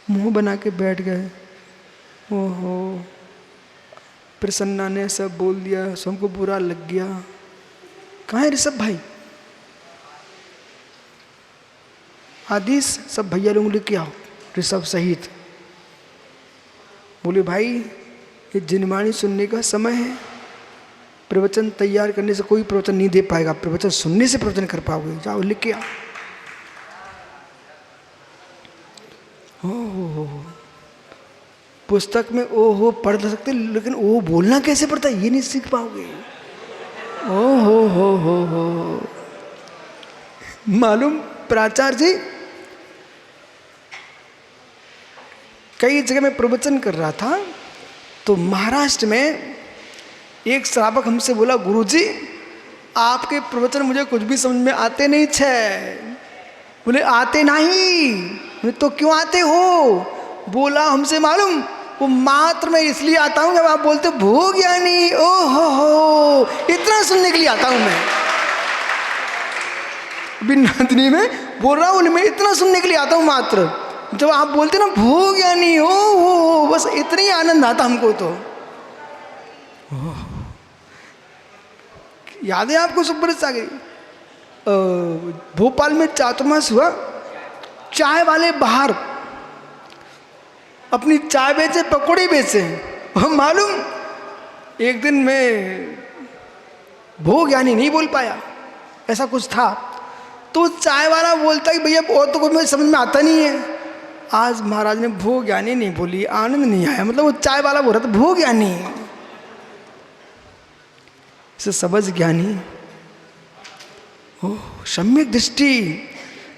मुंह बना के बैठ गए। ओहो, प्रसन्ना ने सब बोल दिया, सबको बुरा लग गया। कहाँ है ऋषभ भाई, आदिश सब भैया लोग लेके आओ, ऋषभ सहित। बोले भाई ये जिनवाणी सुनने का समय है, प्रवचन तैयार करने से कोई प्रवचन नहीं दे पाएगा, प्रवचन सुनने से प्रवचन कर पाओगे, जाओ लेके आओ। हो पुस्तक में ओ हो पढ़ सकते, लेकिन ओ बोलना कैसे पड़ता है ये नहीं सीख पाओगे। ओ हो मालूम प्राचार्य जी, कई जगह मैं प्रवचन कर रहा था तो महाराष्ट्र में एक श्रावक हमसे बोला, गुरुजी आपके प्रवचन मुझे कुछ भी समझ में आते नहीं छे। बोले आते नहीं तो क्यों आते हो? बोला हमसे मालूम, वो मात्र मैं इसलिए आता हूं जब आप बोलते भोग ज्ञानी, ओ हो इतना सुनने के लिए आता हूं मैं। बिन्नादनी में बोल रहा हूं, मैं इतना सुनने के लिए आता हूं मात्र, जब आप बोलते ना भोग ज्ञानी, ओ हो बस इतना ही आनंद आता हमको। तो याद है आपको सुब्रत आ गई, भोपाल में चातुर्मास हुआ, चाय वाले बाहर अपनी चाय बेचे, पकौड़े बेचे। हम मालूम एक दिन में भोग यानी नहीं बोल पाया, ऐसा कुछ था, तो चाय वाला बोलता कि भैया और तो कोई मुझे समझ में आता नहीं है। आज महाराज ने भोग ज्ञानी नहीं बोली, आनंद नहीं आया, मतलब वो चाय वाला बोल रहा था भोग ज्ञानी से समझ ज्ञानी। ओह सम्यक दृष्टि।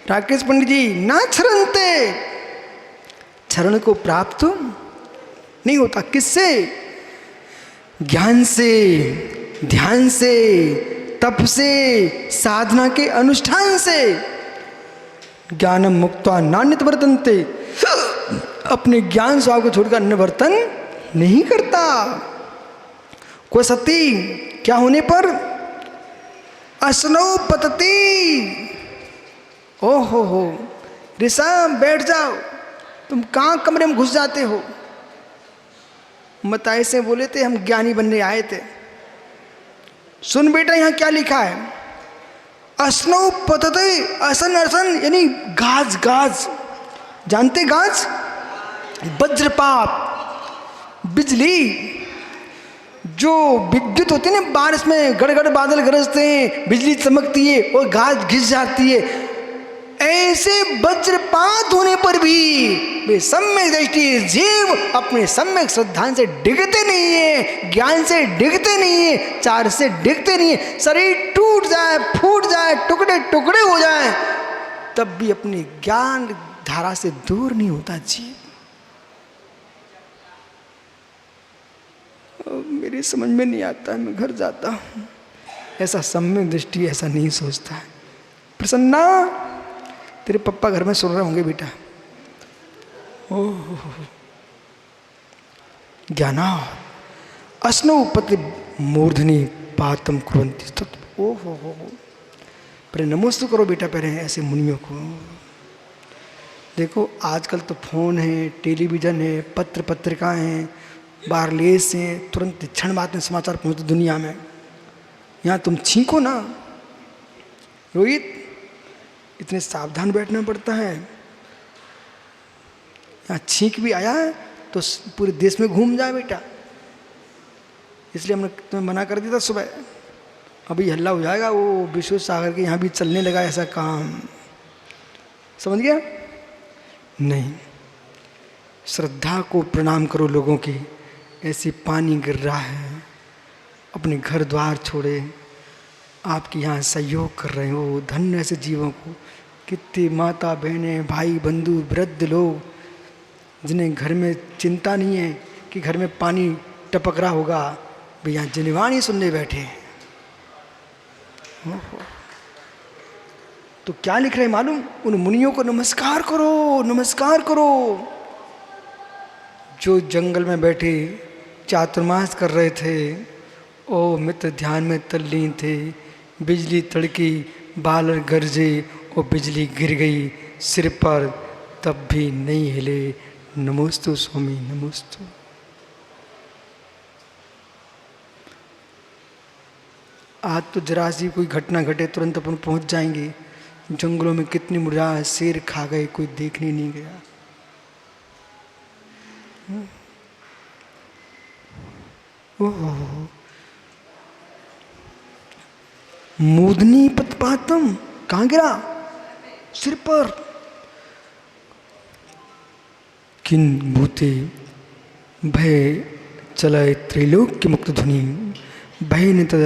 राकेश पंडित जी ना छरणते, क्षरण को प्राप्त नहीं होता, किससे? ज्ञान से, ध्यान से, तप से, साधना के अनुष्ठान से। ज्ञानम मुक्त्वा नान्यत वर्तन्ते, अपने ज्ञान स्वभाव को छोड़कर अन्य वर्तन नहीं करता। कोई सती क्या होने पर? असनो पतती। ओहो हो ऋषभ बैठ जाओ, तुम कहाँ कमरे में घुस जाते हो? मताए से बोले थे हम ज्ञानी बनने आए थे। सुन बेटा यहाँ क्या लिखा है, असनो पतते, असन असन यानी गाज, गाज जानते गाज? वज्रपात, बिजली, जो विद्युत होती है ना, बारिश में गड़गड़ बादल गरजते हैं, बिजली चमकती है और गाज घिस जाती है, ऐसे वज्रपात होने पर भी वे सम्यक दृष्टि जीव अपने सम्यक श्रद्धा से डिगते नहीं है, ज्ञान से डिगते नहीं है, चार से डिगते नहीं है। शरीर टूट जाए, फूट जाए, टुकड़े टुकड़े हो जाए, तब भी अपनी ज्ञान धारा से दूर नहीं होता जीव। मेरी समझ में नहीं आता, मैं घर जाता हूँ। ऐसा सम्यक दृष्टि ऐसा नहीं सोचता है। प्रसन्ना तेरे पप्पा घर में सुन रहे होंगे बेटा। ओह ज्ञाना अस्नो पति मूर्धनी पातम कुरंती तत्व। ओह हो पहले नमोस्तु करो बेटा, पहले ऐसे मुनियों को। देखो आजकल तो फोन है, टेलीविज़न है, पत्र पत्रिकाएं हैं, वायरलेस हैं, तुरंत क्षण बात में समाचार पहुँचते दुनिया में। यहाँ तुम छींको ना रोहित, इतने सावधान बैठना पड़ता है। यहाँ छींक भी आया है तो पूरे देश में घूम जाए बेटा, इसलिए हमने तुम्हें मना कर दिया था सुबह। अभी हल्ला हो जाएगा, वो विश्व सागर के यहाँ भी चलने लगा ऐसा काम, समझ गया? नहीं, श्रद्धा को प्रणाम करो लोगों की। ऐसे पानी गिर रहा है, अपने घर द्वार छोड़े आपके यहाँ सहयोग कर रहे हो, धन्य ऐसे जीवों को। कितने माता बहनें, भाई बंधु, वृद्ध लोग जिन्हें घर में चिंता नहीं है कि घर में पानी टपक रहा होगा, वे यहाँ जिनवाणी सुनने बैठे हैं। तो क्या लिख रहे मालूम? उन मुनियों को नमस्कार करो, नमस्कार करो, जो जंगल में बैठे चातुर्मास कर रहे थे। ओ मित्र ध्यान में तल्लीन थे। बिजली तड़की, बालर गरजे और बिजली गिर गई सिर पर, तब भी नहीं हिले। नमोस्तु स्वामी, नमोस्तु। आज तो जरा सी कोई घटना घटे तुरंत अपन पहुंच जाएंगे, जंगलों में कितनी मुर्गा शेर खा गए, कोई देखने नहीं गया। ओह, मूदनी पतपातम, कहाँ गिरा? सिर पर। किन भूते भय चलय त्रैलोक्य मुक्त ध्वनि, भय ने तद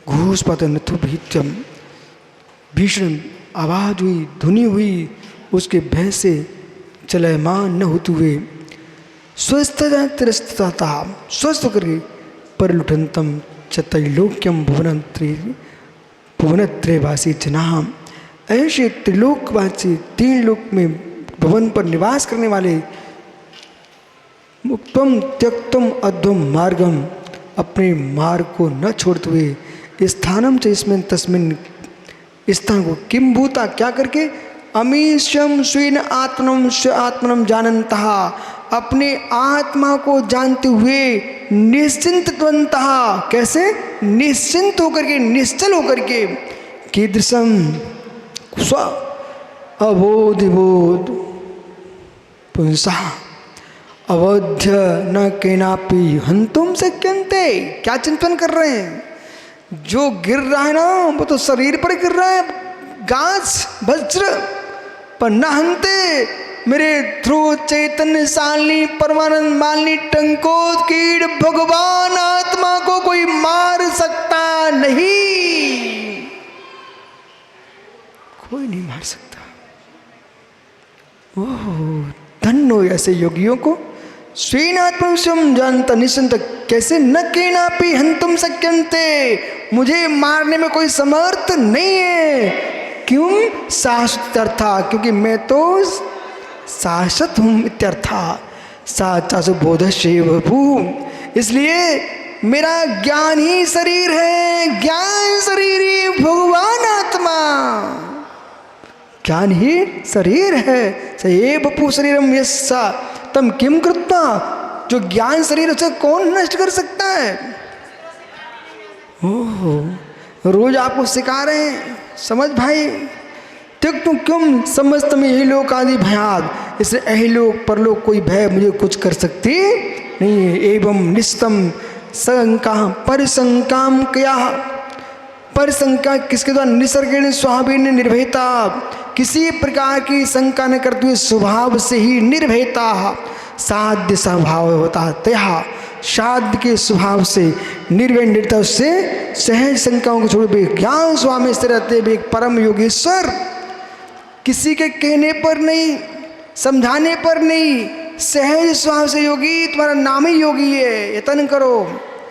घोषपात नथु भीत्यम। भीषण आवाज हुई, ध्वनि हुई, उसके भय से चलयमान न होते हुए स्वस्थता स्वस्थ करके परलुठंतम चतैलोक्यम भुवनत्रयवासी जनाम। ऐसे त्रिलोकवासी, तीन लोक में भवन पर निवास करने वाले, मुक्तम त्यक्तम अध्वम मार्गम, अपने मार्ग को न छोड़ते हुए स्थानम से इसमें तस्मिन स्थान को किम भूता क्या करके अमीशम स्वीन आत्मनम स्व आत्मनम जानन्तः, अपने आत्मा को जानते हुए निश्चिंतवन्तः, कैसे? निश्चिंत होकर के, निश्चल होकर के, कीदृशम स्व अबोधिबोध पुंसः अवध्य न केनापि हंतुम शक्यन्ते। क्या चिंतन कर रहे हैं? जो गिर रहा है ना वो तो शरीर पर गिर रहा है, गाछ वज्र पर न हंते। मेरे ध्रुव चैतन्य सालनी परमानंद मालिनी टंकोत कीड़ भगवान आत्मा को कोई मार सकता नहीं, कोई नहीं मार सकता। ओह, धन्य हो ऐसे योगियों को। स्वीनात्म जानता निश्चिंत, कैसे? न केनापि हंतुम शक्यन्ते, मुझे मारने में कोई समर्थ नहीं है। क्यों? शाश्वतर्था, क्योंकि मैं तो शाश्वत हूँ इत्यर्था। साचासु बोधस्यैव भू, इसलिए मेरा ज्ञान ही शरीर है, ज्ञान शरीर ही भगवान आत्मा, ज्ञान ही शरीर है। स एव वपु शरीरम यस्सा तम किम कृत्वा, जो ज्ञान शरीर उसे कौन नष्ट कर सकता है? ओह, रोज आपको सिखा रहे हैं, समझ भाई। त्यक्तु क्यों समस्त में यही लोक आदि भयाद, इससे अहिलोक परलोक कोई भय मुझे कुछ कर सकती नहीं है। एवं निस्तम शंका परिशंकाम क्या, परिशंका किसके द्वारा? निसर्गेण स्वाभाविक निर्भयता, किसी प्रकार की शंका न करते हुए स्वभाव से ही निर्भयता। साध्य स्वभाव होता है तया, साध्य के स्वभाव से निर्भय निर्भयता से सहज शंकाओं को छोड़े ज्ञान स्वामी स्थिर रहते हुए परम योगेश्वर। किसी के कहने पर नहीं, समझाने पर नहीं, सहज स्वभाव से योगी, तुम्हारा नाम ही योगी है। यतन करो।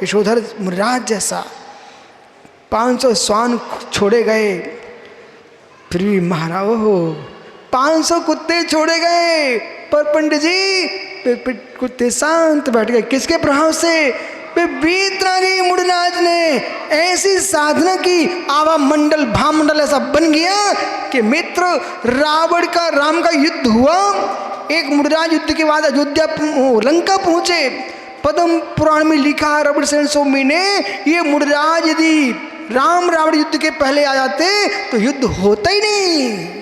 यशोधर मुनिराज जैसा 500 श्वान छोड़े गए, फिर भी महाराज हो 500 कुत्ते छोड़े गए, पर पंडित जी कुत्ते शांत बैठ गए। किसके प्रभाव से? वीतरागी मुनिराज ने ऐसी साधना की, आवा मंडल भामंडल ऐसा बन गया कि मित्र रावण का राम का युद्ध हुआ। एक मुनिराज युद्ध के बाद अयोध्या लंका पहुंचे। पद्म पुराण में लिखा रबड़ सेन स्वामी ने, ये मुनिराज यदि राम रावण युद्ध के पहले आ जाते तो युद्ध होता ही नहीं।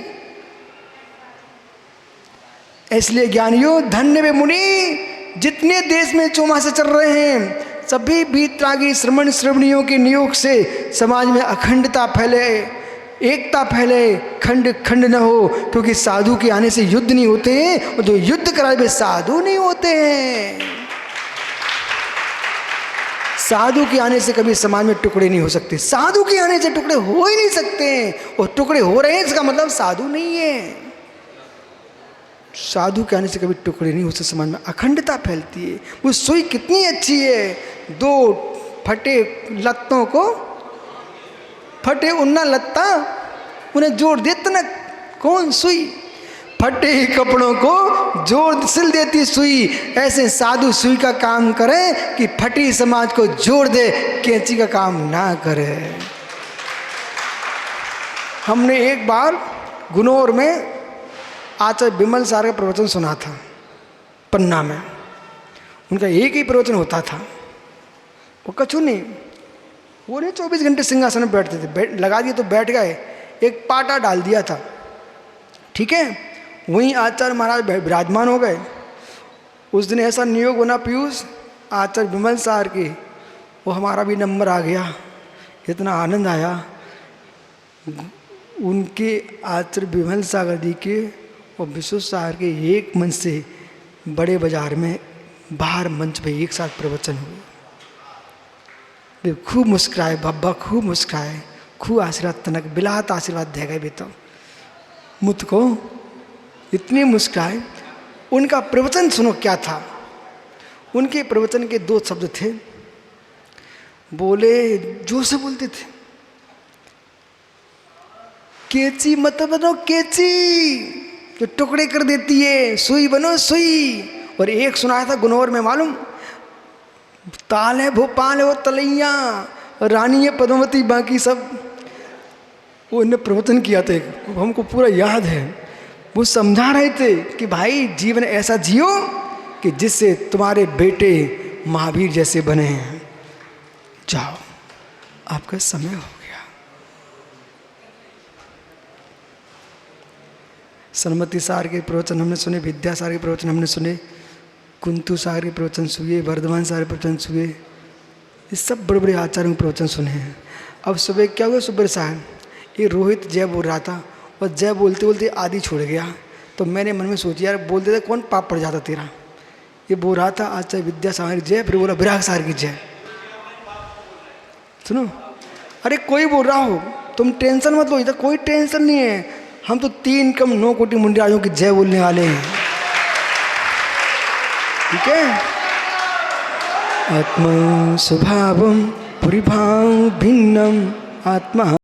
इसलिए ज्ञानियों, धन्य वे मुनि, जितने देश में चौमासे चल रहे हैं सभी वीतरागी श्रमण श्रवणियों के नियोग से समाज में अखंडता फैले, एकता फैले, खंड खंड न हो। क्योंकि साधु के आने से युद्ध नहीं होते हैं, और जो युद्ध कराए वे साधु नहीं होते हैं। साधु के आने से कभी समाज में टुकड़े नहीं हो सकते, साधु के आने से टुकड़े हो ही नहीं सकते। और टुकड़े हो रहे हैं इसका मतलब साधु नहीं है। साधु के आने से कभी टुकड़े नहीं हो सकते, समाज में अखंडता फैलती है। वो सुई कितनी अच्छी है, 2 फटे लत्तों को, फटे उन्ना लत्ता उन्हें जोड़ देते ना कौन सुई, फटे कपड़ों को जोड़ सिल देती सुई। ऐसे साधु सुई का काम करे कि फटी समाज को जोड़ दे, कैंची का काम ना करे। हमने एक बार गुनौर में आचार्य विमल सार का प्रवचन सुना था पन्ना में। उनका एक ही प्रवचन होता था, वो कछु नहीं, वो नहीं 24 घंटे सिंहासन में बैठते थे, लगा दिए तो बैठ गए। एक पाटा डाल दिया था, ठीक है। वहीं आचार्य महाराज विराजमान हो गए। उस दिन ऐसा नियोग बना पीयूष आचार्य विमल सार के, वो हमारा भी नंबर आ गया। इतना आनंद आया उनके आचार्य विमल सागर जी के और विश्व सागर के एक मंच से बड़े बाजार में बाहर मंच पे एक साथ प्रवचन हुए। खूब मुस्कुराए बाबा, खूब मुस्कुराए, खूब आशीर्वाद तनक बिलात आशीर्वाद दे गए बेटा मुझको, इतनी मुस्कुराए। उनका प्रवचन सुनो क्या था। उनके प्रवचन के 2 शब्द थे, बोले जोर से बोलते थे, केची मत बनो केची जो टुकड़े कर देती है, सुई बनो सुई। और एक सुनाया था गुनौर में, मालूम, ताल है भोपाल है वो तलैया, रानी है पद्मावती, बाकी सब। वो इन्हें प्रवचन किया था, हमको पूरा याद है। वो समझा रहे थे कि भाई जीवन ऐसा जियो कि जिससे तुम्हारे बेटे महावीर जैसे बने हैं। जाओ, आपका समय हो गया। सन्मति सार के प्रवचन हमने सुने, विद्या सार के प्रवचन हमने सुने, कुंतु सार के प्रवचन सुने, वर्धमान सार के प्रवचन सुने, ये सब बड़े बड़े आचार्यों के प्रवचन सुने हैं। अब सुबह क्या हुआ, सुबह साहब ये रोहित जय बोल रहा था और जय बोलते बोलते आदि छोड़ गया। तो मैंने मन में सोचा यार बोलते थे कौन पाप पड़ जाता तेरा। ये बोल रहा था आचार्य विद्या सागर की जय, फिर बोला विराग सागर की जय। सुनो, अरे कोई बोल रहा हो तुम टेंशन मत लो, इधर कोई टेंशन नहीं है। हम तो 3 कम 9 कोटि मुंडराजों की जय बोलने वाले हैं, ठीक है। आत्मा स्वभावम परिभाव भिन्नम आत्मा